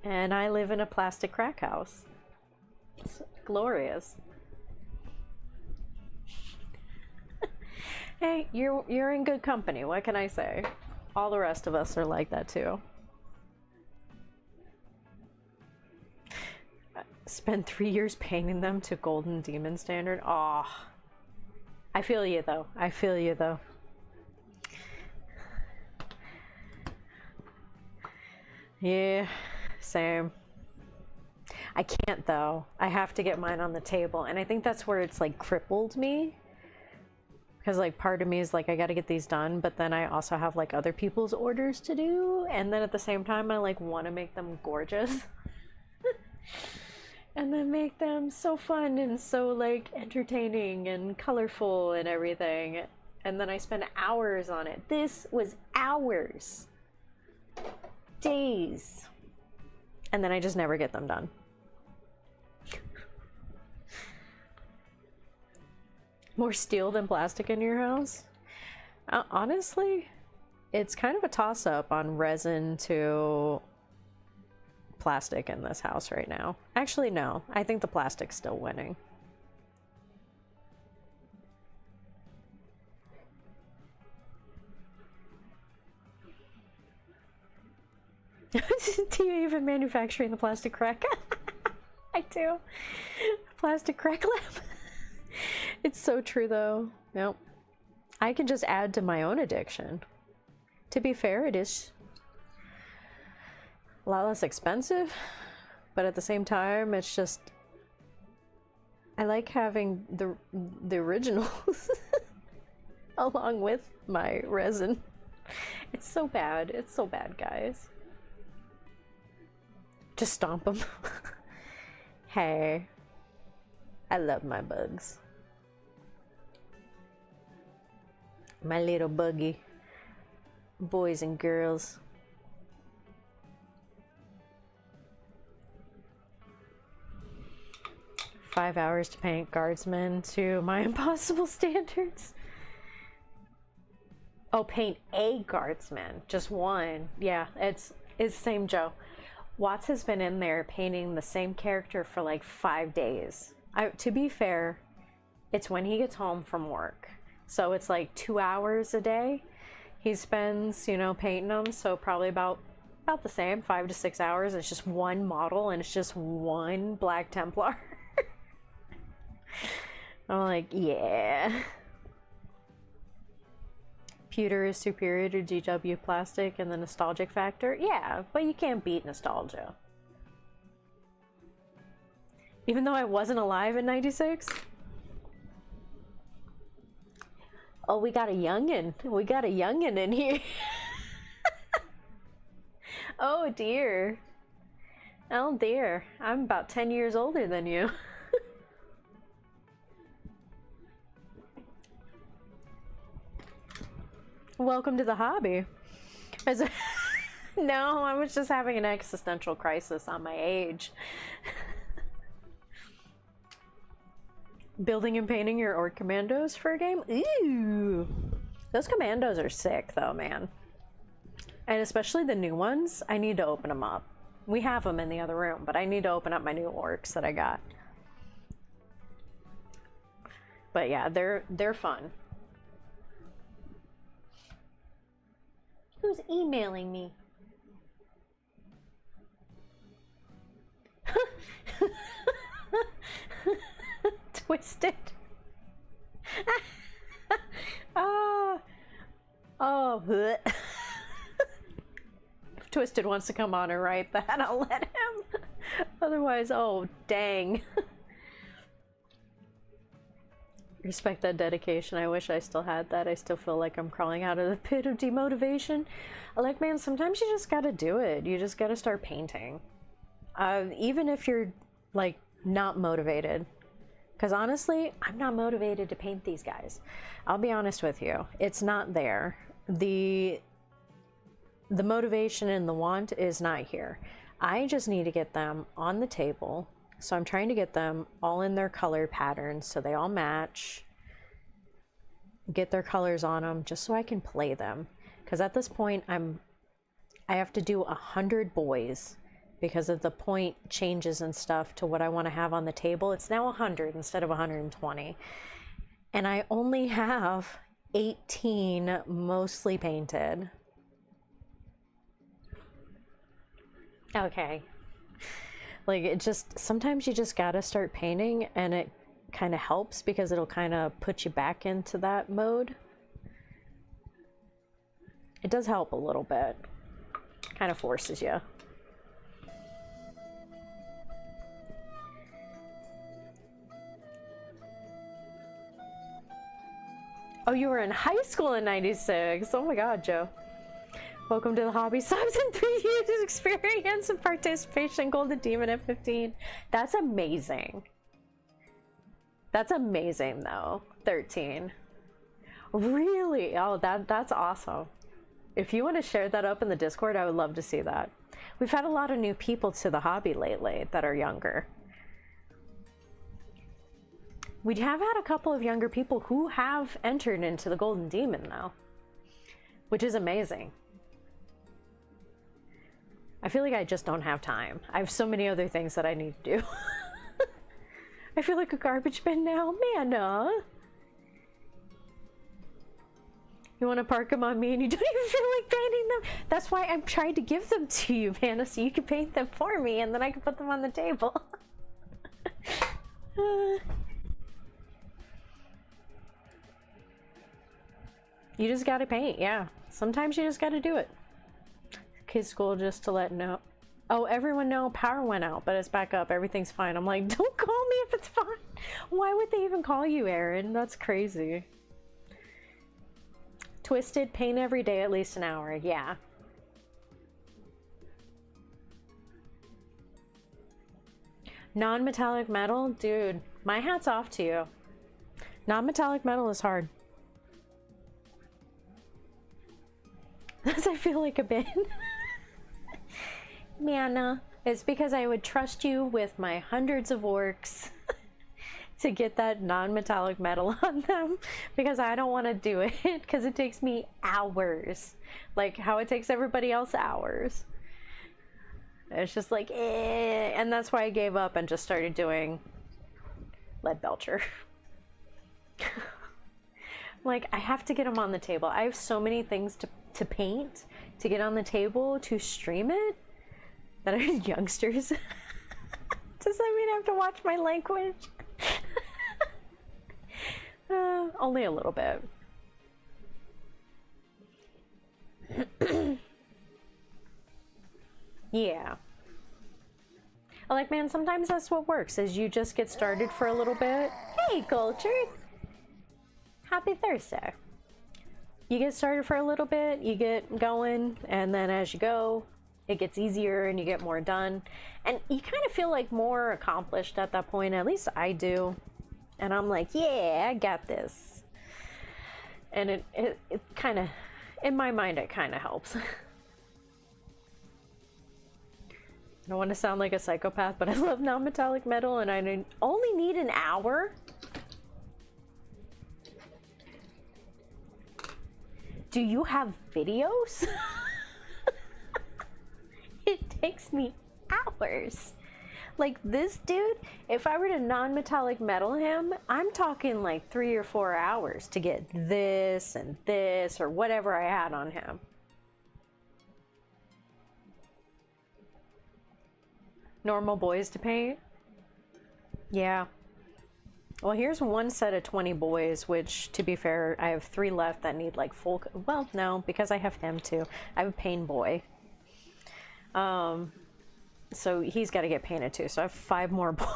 A: and I live in a plastic crack house. It's glorious. Hey, you're in good company. What can I say? All the rest of us are like that too. Spent 3 years painting them to Golden Demon standard. Aw. I feel you though. I feel you though. Yeah, same. I can't though. I have to get mine on the table, and I think that's where it's like crippled me. Because like part of me is like, I gotta get these done, but then I also have like other people's orders to do, and then at the same time I like want to make them gorgeous. And then make them so fun and so like entertaining and colorful and everything. And then I spend hours on it. This was hours. Days. And then I just never get them done. More steel than plastic in your house? Honestly, it's kind of a toss-up on resin to plastic in this house right now. Actually, no. I think the plastic's still winning. Do you even manufacturing the plastic crack? I do. Plastic crack lab. It's so true though. Nope. I can just add to my own addiction. To be fair, it is a lot less expensive, but at the same time, it's just, I like having the originals along with my resin. It's so bad. It's so bad, guys. Just stomp them. Hey, I love my bugs. My little buggy. Boys and girls. "5 hours to paint guardsmen to my impossible standards." Oh, paint a guardsman, just one. Yeah, it's same Joe. Watts has been in there painting the same character for like 5 days. To be fair, it's when he gets home from work. So it's like 2 hours a day he spends, you know, painting them. So probably about the same, 5 to 6 hours. It's just one model and it's just one Black Templar. I'm like, yeah. Pewter is superior to GW plastic and the nostalgic factor. Yeah, but you can't beat nostalgia. Even though I wasn't alive in '96. Oh, we got a youngin'. We got a youngin' in here. Oh dear. Oh dear. I'm about 10 years older than you. Welcome to the hobby. No, I was just having an existential crisis on my age. Building and painting your Orc commandos for a game? Ooh! Those commandos are sick though, man. And especially the new ones, I need to open them up. We have them in the other room, but I need to open up my new Orcs that I got. But yeah, they're fun. Who's emailing me? Twisted. Oh. Oh. If Twisted wants to come on and write that, I'll let him. Otherwise, oh, dang. Respect that dedication. I wish I still had that. I still feel like I'm crawling out of the pit of demotivation. Like, man, sometimes you just gotta do it. You just gotta start painting. Even if you're, like, not motivated. Because honestly, I'm not motivated to paint these guys. I'll be honest with you. It's not there. The motivation and the want is not here. I just need to get them on the table. So I'm trying to get them all in their color patterns so they all match. Get their colors on them just so I can play them. Because at this point, I have to do 100 boys because of the point changes and stuff to what I want to have on the table. It's now 100 instead of 120. And I only have 18 mostly painted. Okay. Like, it just, sometimes you just gotta start painting and it kind of helps because it'll kind of put you back into that mode. It does help a little bit. Kind of forces you. Oh, you were in high school in '96. Oh my God, Joe. Welcome to the hobby. Subs and 3 years experience and participation. Golden Demon at 15. That's amazing. That's amazing though. 13. Really? Oh, that's awesome. If you want to share that up in the Discord, I would love to see that. We've had a lot of new people to the hobby lately that are younger. We have had a couple of younger people who have entered into the Golden Demon though, which is amazing. I feel like I just don't have time. I have so many other things that I need to do. I feel like a garbage bin now. Mana! You want to park them on me and you don't even feel like painting them? That's why I'm trying to give them to you, Mana, so you can paint them for me and then I can put them on the table. You just gotta paint, yeah. Sometimes you just gotta do it. Kids school just to let know. Oh, everyone know power went out, but it's back up. Everything's fine. I'm like, don't call me if it's fine. Why would they even call you, Aaron? That's crazy. Twisted, paint every day at least an hour. Yeah. Non-metallic metal? Dude, my hat's off to you. Non-metallic metal is hard. Does I feel like a bin? Mana. It's because I would trust you with my hundreds of orcs to get that non-metallic metal on them, because I don't want to do it because it takes me hours, like how it takes everybody else hours. It's just like, eh. And that's why I gave up and just started doing lead belcher. Like, I have to get them on the table. I have so many things to paint, to get on the table, to stream it, that are youngsters. Does that mean I have to watch my language? Only a little bit. Yeah. Like, man, sometimes that's what works, is you just get started for a little bit. Hey, Cultured! Happy Thursday. You get started for a little bit, you get going, and then as you go, it gets easier and you get more done. And you kind of feel like more accomplished at that point, at least I do. And I'm like, yeah, I got this. And it kind of, in my mind, it kind of helps. I don't want to sound like a psychopath, but I love non-metallic metal, and I only need an hour. Do you have videos? It takes me hours. Like this dude, if I were to non-metallic metal him, I'm talking like 3 or 4 hours to get this and this or whatever I had on him. Normal boys to paint? Yeah. Well, here's one set of 20 boys, which, to be fair, I have 3 left that need like full... Well, no, because I have him too. I have a pain boy. So he's got to get painted too. So I have 5 more boys.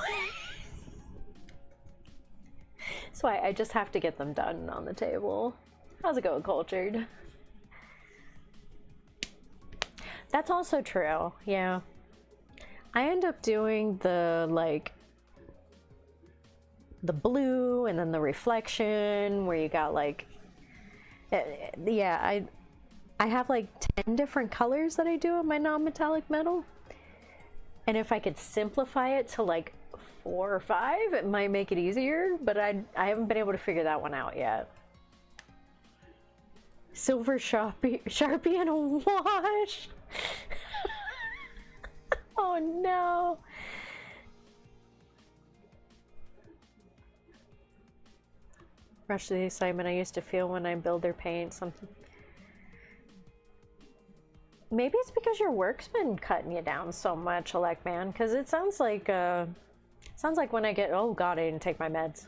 A: So I just have to get them done on the table. How's it going, Cultured? That's also true, yeah. I end up doing the, like, the blue and then the reflection where you got, like, yeah, I have, like, 10 different colors that I do on my non-metallic metal. And if I could simplify it to, like, 4 or 5, it might make it easier, but I haven't been able to figure that one out yet. Silver Sharpie and a wash. Oh no. Rush the excitement I used to feel when I build or paint something. Maybe it's because your work's been cutting you down so much, Elect Man, because it sounds like when I get, oh god, I didn't take my meds.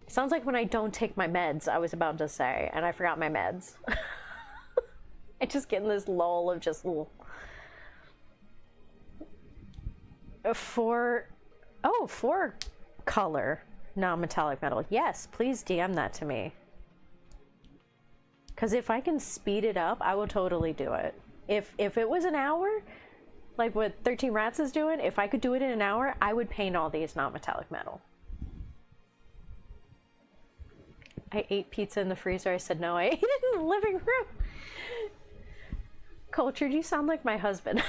A: Sounds like when I don't take my meds, I was about to say, and I forgot my meds. I just get in this lull of just, ooh. For color non-metallic metal. Yes, please DM that to me. Because if I can speed it up, I will totally do it. If it was an hour, like what 13 Rats is doing, if I could do it in an hour, I would paint all these non-metallic metal. I ate pizza in the freezer. I said no, I ate it in the living room. Cultured, you sound like my husband.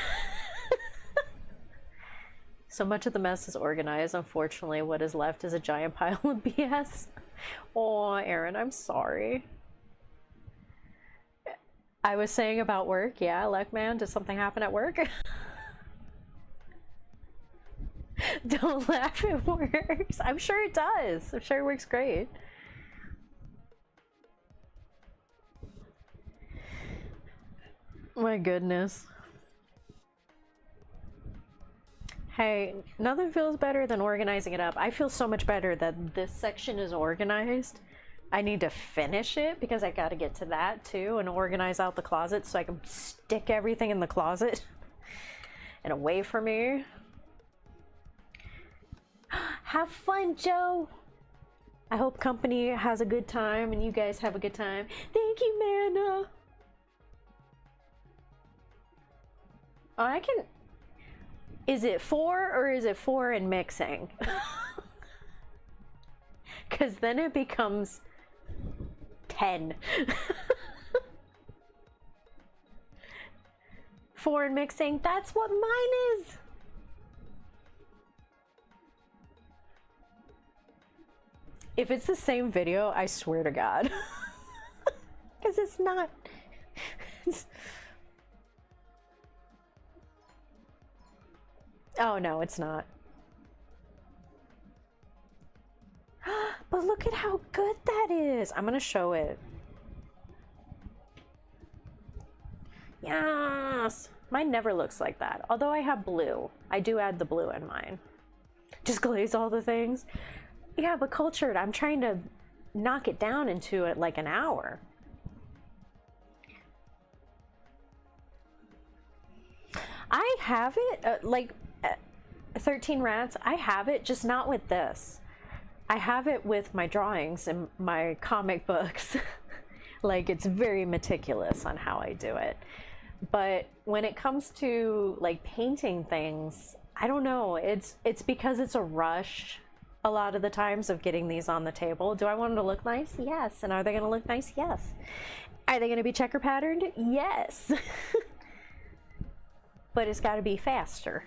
A: So much of the mess is organized. Unfortunately, what is left is a giant pile of BS. Oh, Aaron, I'm sorry. I was saying about work, yeah, Leckman, did something happen at work? Don't laugh, it works. I'm sure it does. I'm sure it works great. My goodness. Hey, nothing feels better than organizing it up. I feel so much better that this section is organized. I need to finish it because I gotta get to that too and organize out the closet so I can stick everything in the closet. and away from me. Have fun, Joe. I hope company has a good time and you guys have a good time. Thank you, Mana. Oh, I can... Is it 4 or is it 4 and mixing? Because then it becomes 10. 4 and mixing, that's what mine is. If it's the same video, I swear to God. Because it's not. Oh, no, it's not. But look at how good that is. I'm going to show it. Yes. Mine never looks like that. Although I have blue. I do add the blue in mine. Just glaze all the things. Yeah, but cultured, I'm trying to knock it down into it like an hour. I have it, 13 Rats, I have it, just not with this. I have it with my drawings and my comic books. Like, it's very meticulous on how I do it. But when it comes to, like, painting things, I don't know, it's because it's a rush. A lot of the times of getting these on the table. Do I want them to look nice? Yes. And are they going to look nice? Yes. Are they going to be checker patterned? Yes. But it's got to be faster.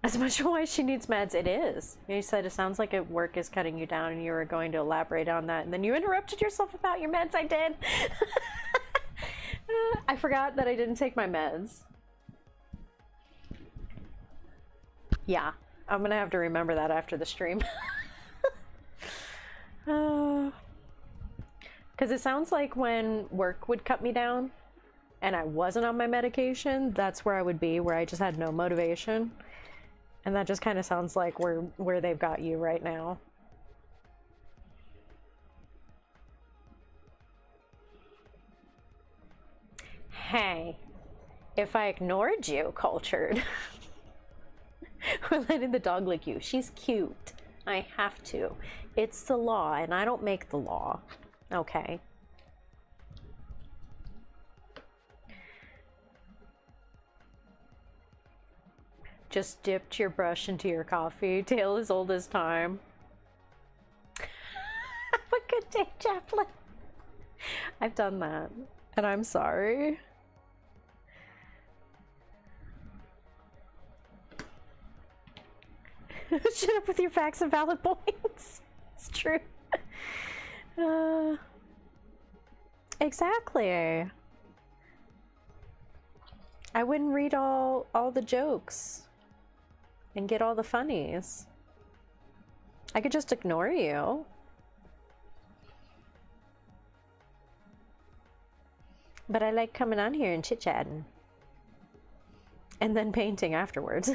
A: As much why she needs meds, it is. You said it sounds like work is cutting you down and you were going to elaborate on that. And then you interrupted yourself about your meds. I did. I forgot that I didn't take my meds. Yeah, I'm gonna have to remember that after the stream. Because it sounds like when work would cut me down and I wasn't on my medication, that's where I would be, where I just had no motivation. And that just kind of sounds like where they've got you right now. Hey, if I ignored you, cultured, we're letting the dog lick you. She's cute. I have to. It's the law, and I don't make the law. Okay. Just dipped your brush into your coffee. Tale as old as time. Have a good day, Chaplain. I've done that, and I'm sorry. Shut up with your facts and valid points. It's true. Exactly. I wouldn't read all the jokes and get all the funnies. I could just ignore you. But I like coming on here and chit-chatting. And then painting afterwards.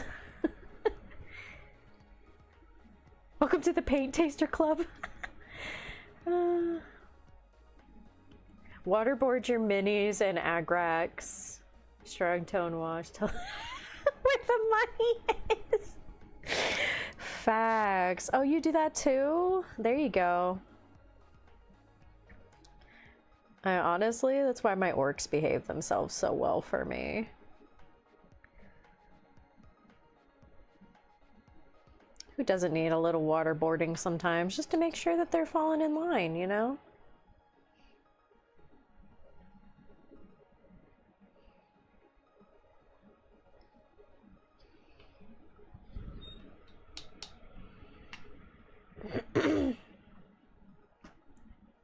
A: Welcome to the Paint Taster Club. Waterboard your minis and Agrax. Strong tone wash. Where the money is. Facts. Oh, you do that too? There you go. Honestly, that's why my orcs behave themselves so well for me. Who doesn't need a little waterboarding sometimes, just to make sure that they're falling in line, you know?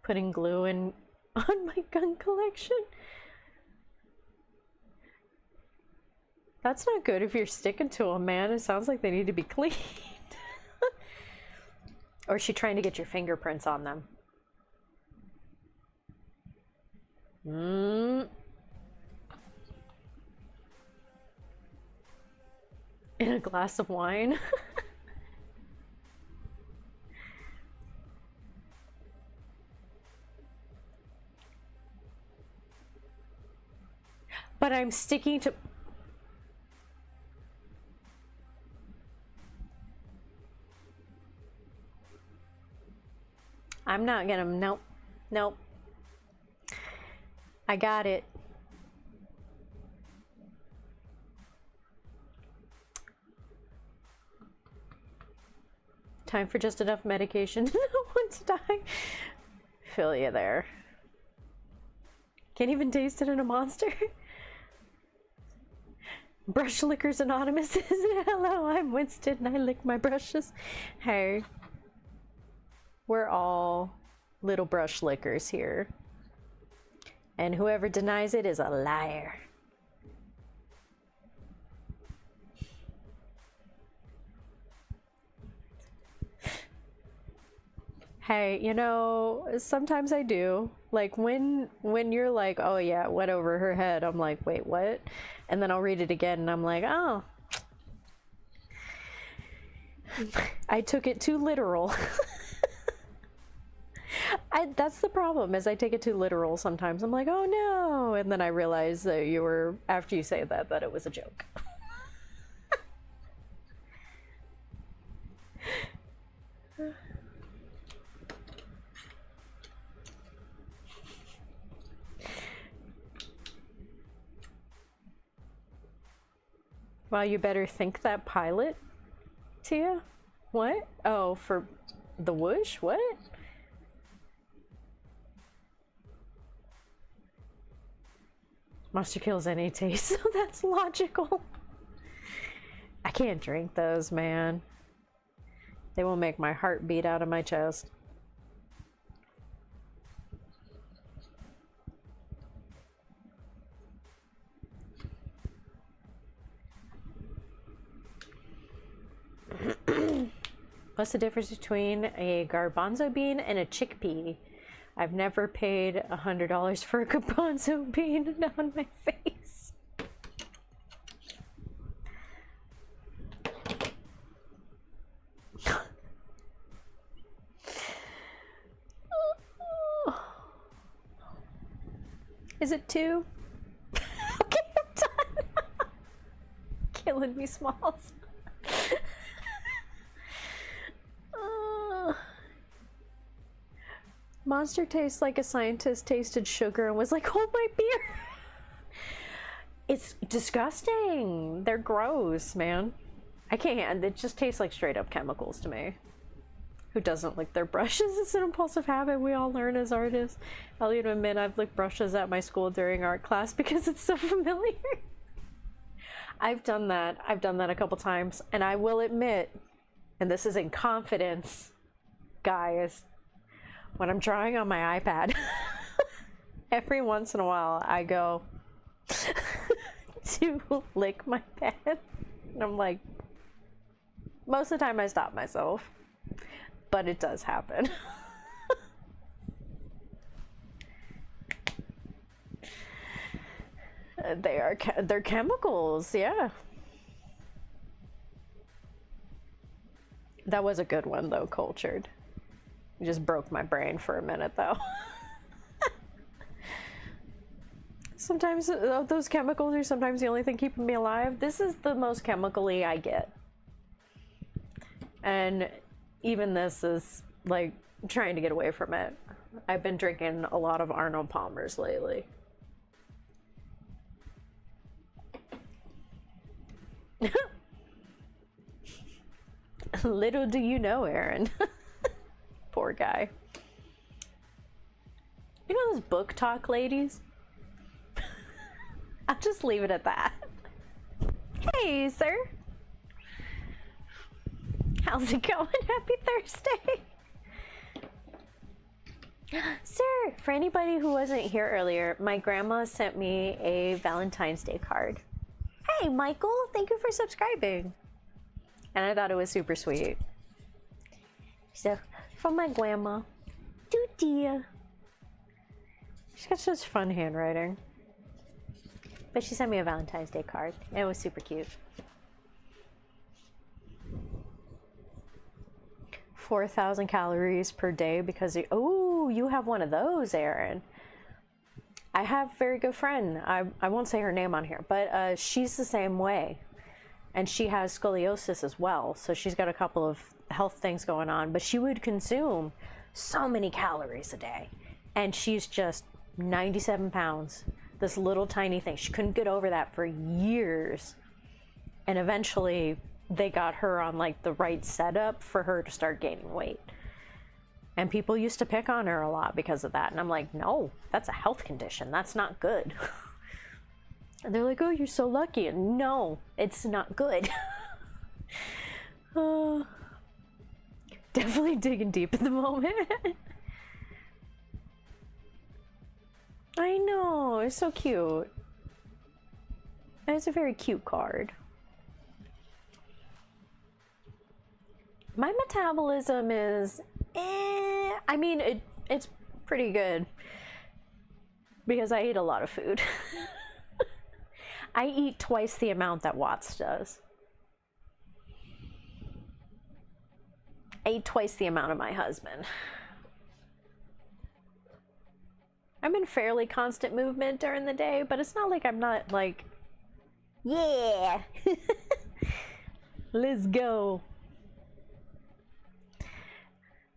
A: Putting glue in on my gun collection? That's not good if you're sticking to them, man. It sounds like they need to be cleaned. Or is she trying to get your fingerprints on them? In a glass of wine? But I'm sticking to... I'm not gonna... Nope. Nope. I got it. Time for just enough medication. No one to die. Feel you there. Can't even taste it in a monster. Brush Lickers Anonymous says, hello, I'm Winston and I lick my brushes. Hey. We're all little brush lickers here. And whoever denies it is a liar. Hey, you know, sometimes I do. Like when you're like, oh yeah, it went over her head, I'm like, wait, what? And then I'll read it again and I'm like, oh. I took it too literal. That's the problem, is I take it too literal sometimes. I'm like, oh no. And then I realize that you were, after you say that it was a joke. Well, you better think that pilot, Tia? What? Oh, for the whoosh? What? Monster kills any taste, so that's logical. I can't drink those, man. They will make my heart beat out of my chest. What's the difference between a garbanzo bean and a chickpea? I've never paid $100 for a garbanzo bean on my face. Is it 2? Okay, I'm done. Killing me, Smalls. Monster tastes like a scientist tasted sugar and was like, hold my beer. It's disgusting. They're gross, man. I can't. It just tastes like straight up chemicals to me. Who doesn't lick their brushes? It's an impulsive habit we all learn as artists. I'll even admit I've licked brushes at my school during art class because it's so familiar. I've done that. I've done that a couple times. And I will admit, and this is in confidence, guys, when I'm drawing on my iPad, every once in a while I go to lick my pen. And I'm like, most of the time I stop myself, but it does happen. They're chemicals, yeah. That was a good one though, Cultured. It just broke my brain for a minute, though. Sometimes those chemicals are sometimes the only thing keeping me alive. This is the most chemical-y I get. And even this is, like, trying to get away from it. I've been drinking a lot of Arnold Palmer's lately. Little do you know, Aaron. Poor guy. You know those book talk ladies? I'll just leave it at that. Hey, sir. How's it going? Happy Thursday. Sir, for anybody who wasn't here earlier, my grandma sent me a Valentine's Day card. Hey, Michael, thank you for subscribing. And I thought it was super sweet. So, from my grandma, to dear. She's got such fun handwriting. But she sent me a Valentine's Day card, and it was super cute. 4,000 calories per day because you, oh, you have one of those, Aaron. I have a very good friend. I won't say her name on here, but she's the same way. And she has scoliosis as well. So she's got a couple of health things going on. But she would consume so many calories a day. And she's just 97 pounds. This little tiny thing. She couldn't get over that for years. And eventually they got her on like the right setup for her to start gaining weight. And people used to pick on her a lot because of that. And I'm like, no, that's a health condition. That's not good. And they're like, oh, you're so lucky. And no, it's not good. Definitely digging deep at the moment. I know, it's so cute. It's a very cute card. My metabolism is, I mean, it's pretty good because I eat a lot of food. I eat twice the amount that Watts does. I eat twice the amount of my husband. I'm in fairly constant movement during the day, but it's not like I'm not like, yeah, let's go.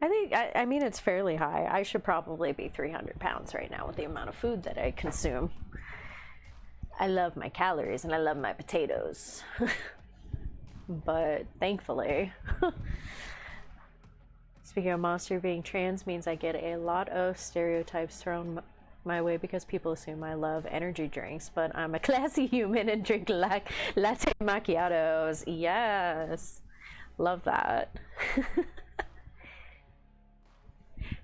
A: I mean, it's fairly high. I should probably be 300 pounds right now with the amount of food that I consume. I love my calories and I love my potatoes. But thankfully, speaking of monster, being trans means I get a lot of stereotypes thrown my way because people assume I love energy drinks, but I'm a classy human and drink latte macchiatos. Yes, love that.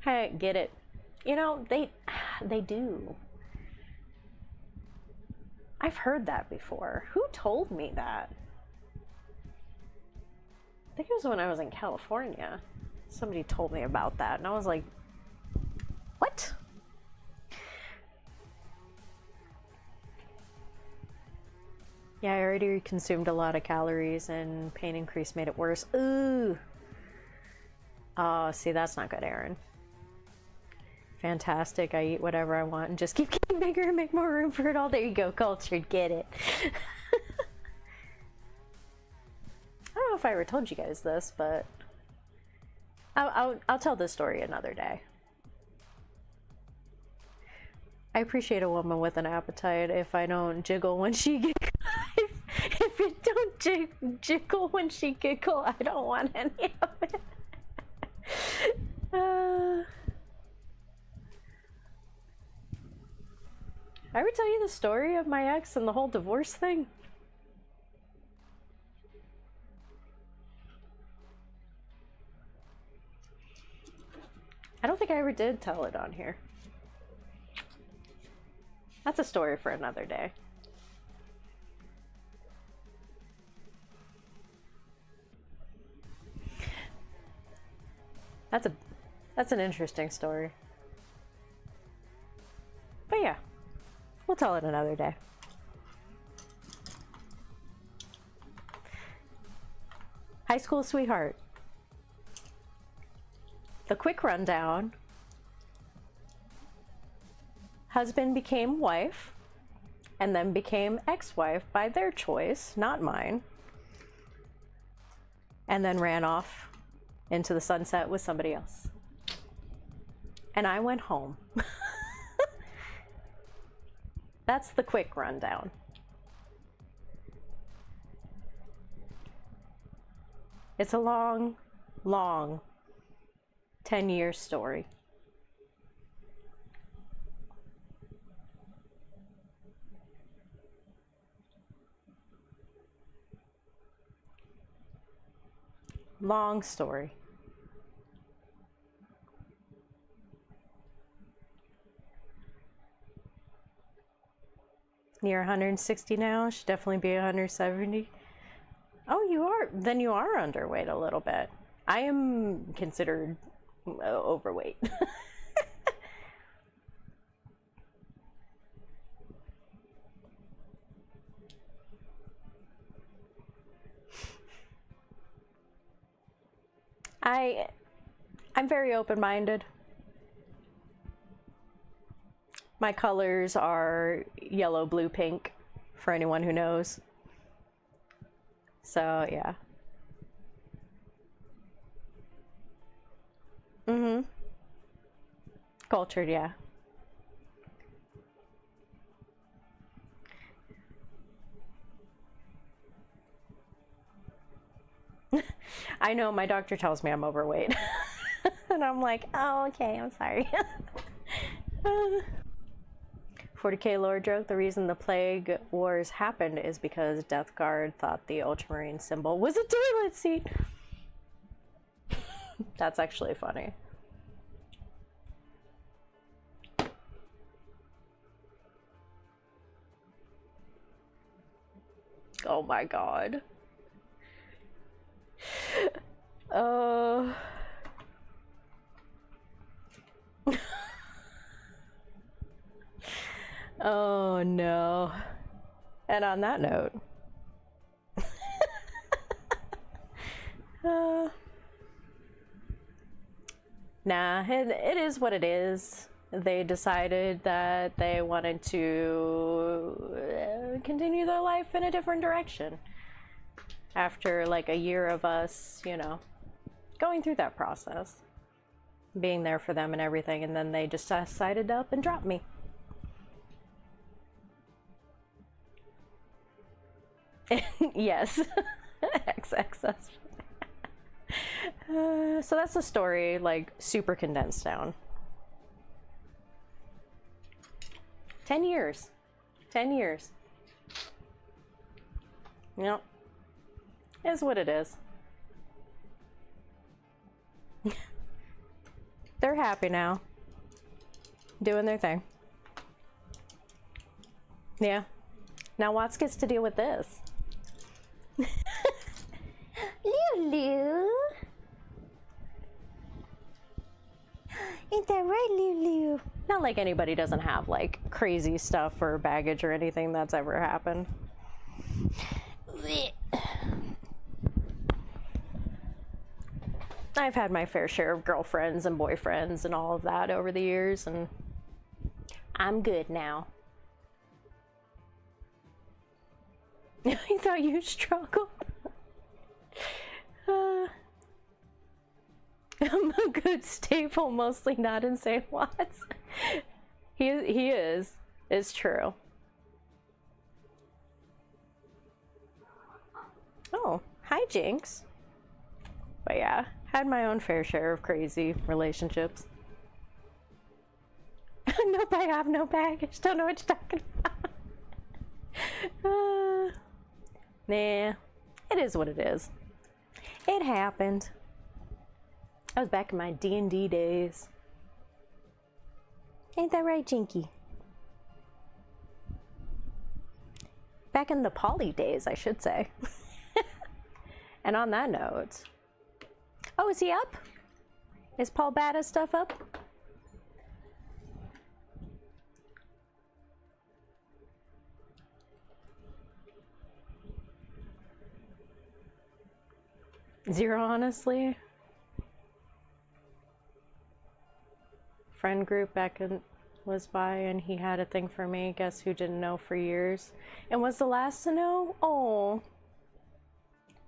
A: I get it. You know, they do. I've heard that before. Who told me that? I think it was when I was in California. Somebody told me about that, and I was like, what? Yeah, I already consumed a lot of calories, and pain increase made it worse. Ooh. Oh, see, that's not good, Aaron. Fantastic. I eat whatever I want and just keep getting bigger and make more room for it all. There you go, cultured. Get it. I don't know if I ever told you guys this, but I'll tell this story another day. I appreciate a woman with an appetite if I don't jiggle when she giggles. If you don't jiggle when she giggle, I don't want any of it. I ever tell you the story of my ex and the whole divorce thing? I don't think I ever did tell it on here. That's a story for another day. That's an interesting story. But yeah, we'll tell it another day. High school sweetheart. The quick rundown. Husband became wife, and then became ex-wife by their choice, not mine. And then ran off into the sunset with somebody else. And I went home. That's the quick rundown. It's a long, long 10-year story. Long story. Near 160 now. Should definitely be 170. Oh, you are? Then you are underweight a little bit. I am considered overweight. I'm very open-minded. My colors are yellow, blue, pink, for anyone who knows. So, yeah. Mm-hmm. Cultured, yeah. I know, my doctor tells me I'm overweight. And I'm like, oh, okay, I'm sorry. 40k lore joke, the reason the Plague Wars happened is because Death Guard thought the Ultramarine symbol was a toilet seat. That's actually funny. Oh my god. Oh no. And on that note, nah, it is what it is. They decided that they wanted to continue their life in a different direction. After like a year of us, you know, going through that process, being there for them and everything, and then they just decided to up and drop me. Yes. XXS. So that's the story, like, super condensed down. 10 years. 10 years. Yep. Is what it is. They're happy now. Doing their thing. Yeah. Now Watts gets to deal with this. Lulu. Ain't that right, Lulu? Not like anybody doesn't have like crazy stuff or baggage or anything that's ever happened. I've had my fair share of girlfriends and boyfriends and all of that over the years, and I'm good now. I thought you struggled. I'm a good staple, mostly not insane Watts. He is. It's true. Oh, hi Jinx. But yeah, had my own fair share of crazy relationships. Nope, I have no baggage. Don't know what you're talking about. Nah, it is what it is. It happened. I was back in my D&D days. Ain't that right, Jinky? Back in the poly days, I should say. And on that note... Oh, is he up? Is Paul Bada's stuff up? Zero, honestly. Friend group back in was by and he had a thing for me. Guess who didn't know for years and was the last to know? Oh.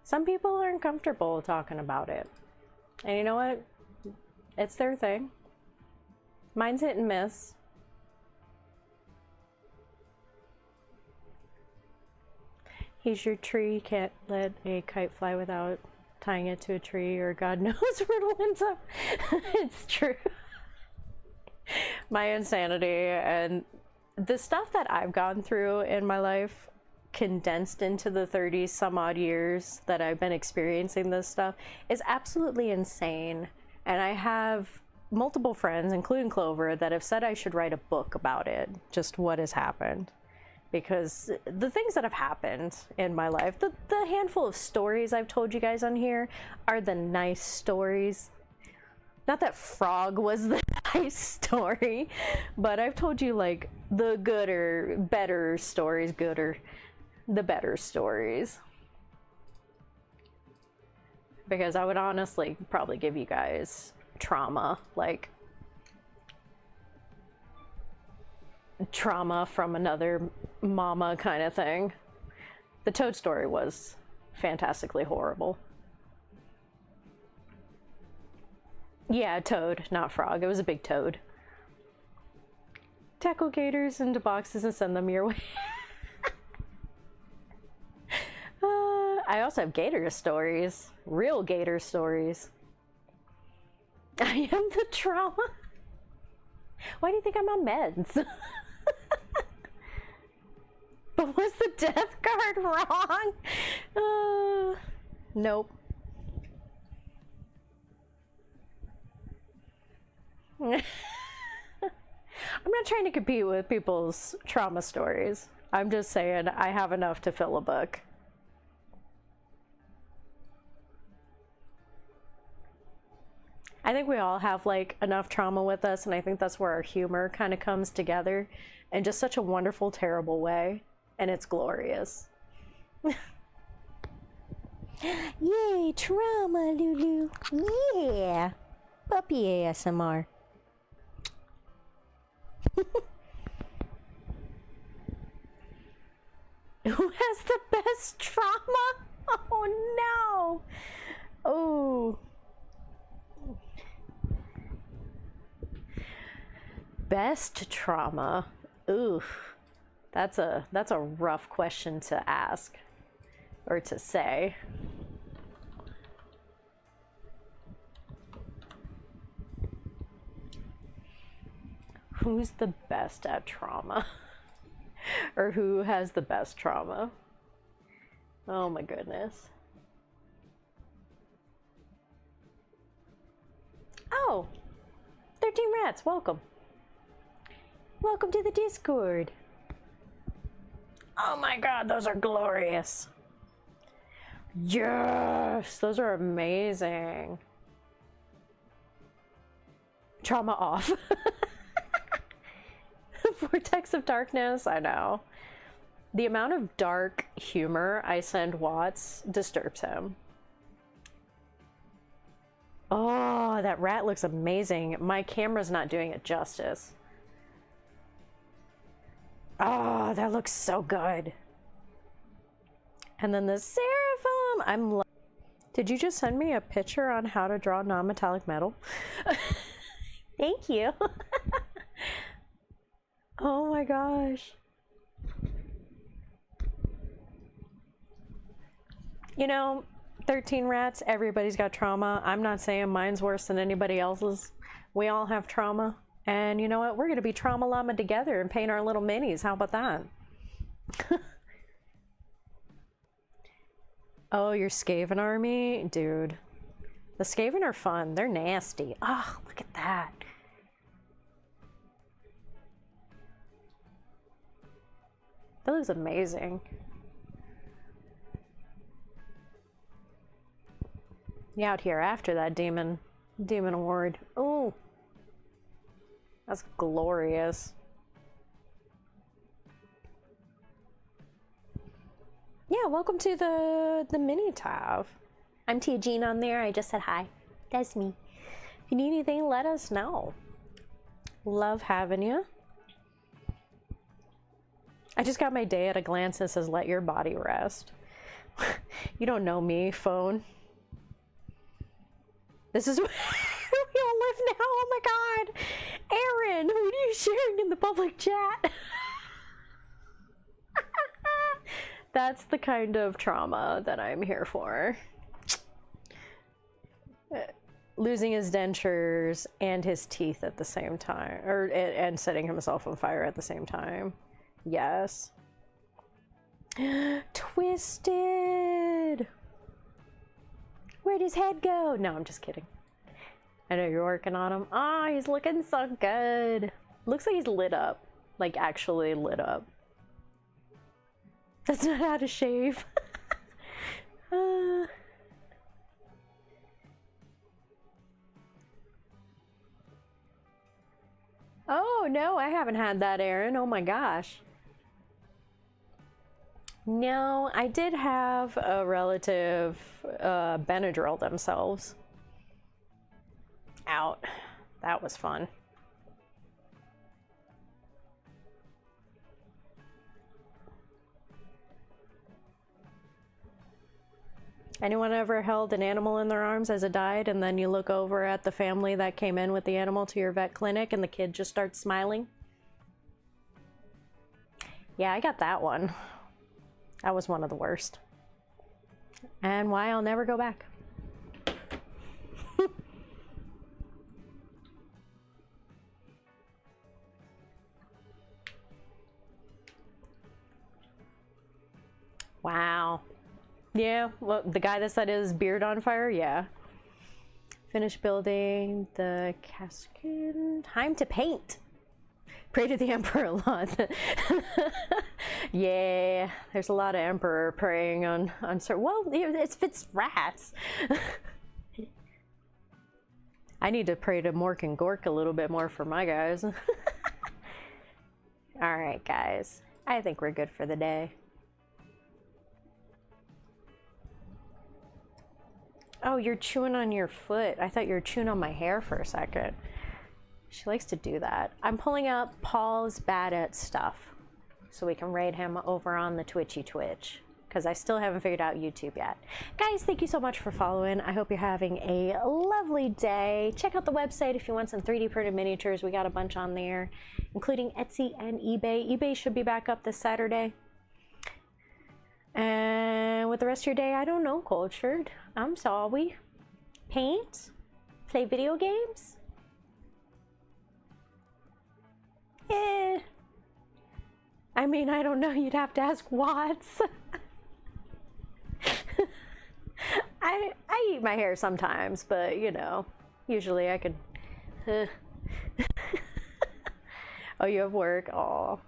A: Some people aren't comfortable talking about it. And you know what? It's their thing. Mine's hit and miss. He's your tree. Can't let a kite fly without tying it to a tree, or God knows where it ends up. It's true. My insanity and the stuff that I've gone through in my life condensed into the 30 some odd years that I've been experiencing this stuff is absolutely insane. And I have multiple friends, including Clover, that have said I should write a book about it, just what has happened. Because the things that have happened in my life, the handful of stories I've told you guys on here are the nice stories. Not that Frog was the nice story, but I've told you like the gooder, better stories, the better stories. Because I would honestly probably give you guys trauma, like trauma from another mama kind of thing. The toad story was fantastically horrible. Yeah, toad, not frog. It was a big toad. Tackle gators into boxes and send them your way. I also have gator stories. Real gator stories. I am the trauma. Why do you think I'm on meds? But was the death card wrong? Nope. I'm not trying to compete with people's trauma stories. I'm just saying I have enough to fill a book. I think we all have like enough trauma with us, and I think that's where our humor kind of comes together in just such a wonderful, terrible way, and it's glorious. Yay, trauma, Lulu. Yeah. Puppy ASMR. Who has the best trauma? Oh no. Oh. Best trauma. Oof. That's a rough question to ask or to say. Who's the best at trauma? Or who has the best trauma? Oh my goodness. Oh, 13 rats, welcome. Welcome to the Discord. Oh my god, those are glorious. Yes, those are amazing. Trauma off. Vortex of darkness, I know. The amount of dark humor I send Watts disturbs him. Oh, that rat looks amazing. My camera's not doing it justice. Oh, that looks so good. And then the Seraphim. Did you just send me a picture on how to draw non-metallic metal? Thank you. Oh my gosh. You know, 13 rats, everybody's got trauma. I'm not saying mine's worse than anybody else's. We all have trauma. And you know what? We're going to be trauma llama together and paint our little minis. How about that? Oh, your Skaven army? Dude. The Skaven are fun. They're nasty. Oh, look at that. That looks amazing. Yeah, out here after that demon award. Oh, that's glorious. Yeah, welcome to the mini tab. I'm Tia Jean on there. I just said hi. That's me. If you need anything, let us know. Love having you. I just got my day at a glance and it says, let your body rest. You don't know me, phone. This is where we all live now. Oh my god. Aaron, who are you sharing in the public chat? That's the kind of trauma that I'm here for. Losing his dentures and his teeth at the same time, and setting himself on fire at the same time. Yes. Twisted. Where'd his head go? No, I'm just kidding. I know you're working on him. Ah, he's looking so good. Looks like he's lit up. Like, actually lit up. That's not how to shave. Oh, no, I haven't had that, Aaron. Oh my gosh. No, I did have a relative Benadryl themselves. Out. That was fun. Anyone ever held an animal in their arms as it died, and then you look over at the family that came in with the animal to your vet clinic and the kid just starts smiling? Yeah, I got that one. That was one of the worst. And why I'll never go back. Wow. Yeah, well, the guy that set his beard on fire, yeah. Finish building the casket. Time to paint. Pray to the Emperor a lot. Yeah, there's a lot of Emperor praying on certain. Well, it's rats. I need to pray to Mork and Gork a little bit more for my guys. Alright, guys. I think we're good for the day. Oh, you're chewing on your foot. I thought you were chewing on my hair for a second. She likes to do that. I'm pulling up Paul's bad at stuff so we can raid him over on the Twitchy Twitch, because I still haven't figured out YouTube yet. Guys, thank you so much for following. I hope you're having a lovely day. Check out the website if you want some 3D printed miniatures. We got a bunch on there, including Etsy and eBay. eBay should be back up this Saturday. And with the rest of your day, I don't know, Cultured. I'm sorry. Paint? Play video games? Eh. I mean, I don't know. You'd have to ask Watts. I eat my hair sometimes, but you know, usually I could. Oh, you have work? Aw.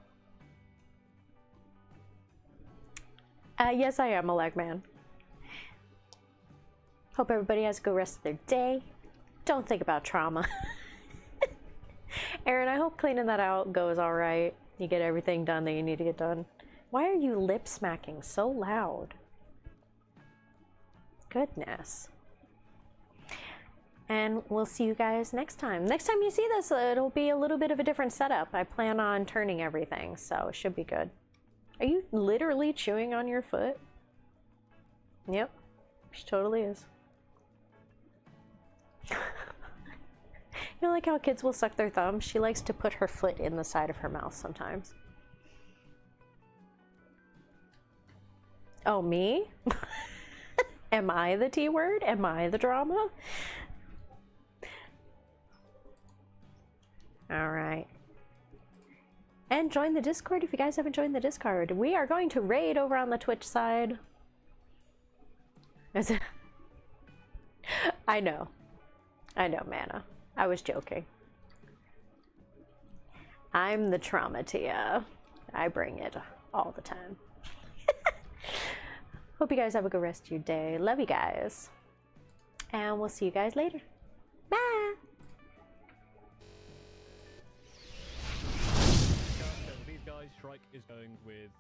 A: Yes, I am a leg man. Hope everybody has a good rest of their day. Don't think about trauma. Aaron, I hope cleaning that out goes all right. You get everything done that you need to get done. Why are you lip smacking so loud? Goodness. And we'll see you guys next time. Next time you see this, it'll be a little bit of a different setup. I plan on turning everything, so it should be good. Are you literally chewing on your foot? Yep, she totally is. You know, like how kids will suck their thumbs? She likes to put her foot in the side of her mouth sometimes. Oh, me? Am I the T word? Am I the drama? All right. And join the Discord if you guys haven't joined the Discord. We are going to raid over on the Twitch side. I know. I know, Mana. I was joking. I'm the trauma to ya. I bring it all the time. Hope you guys have a good rest of your day. Love you guys. And we'll see you guys later. Bye!
B: These guys, Shrike is going with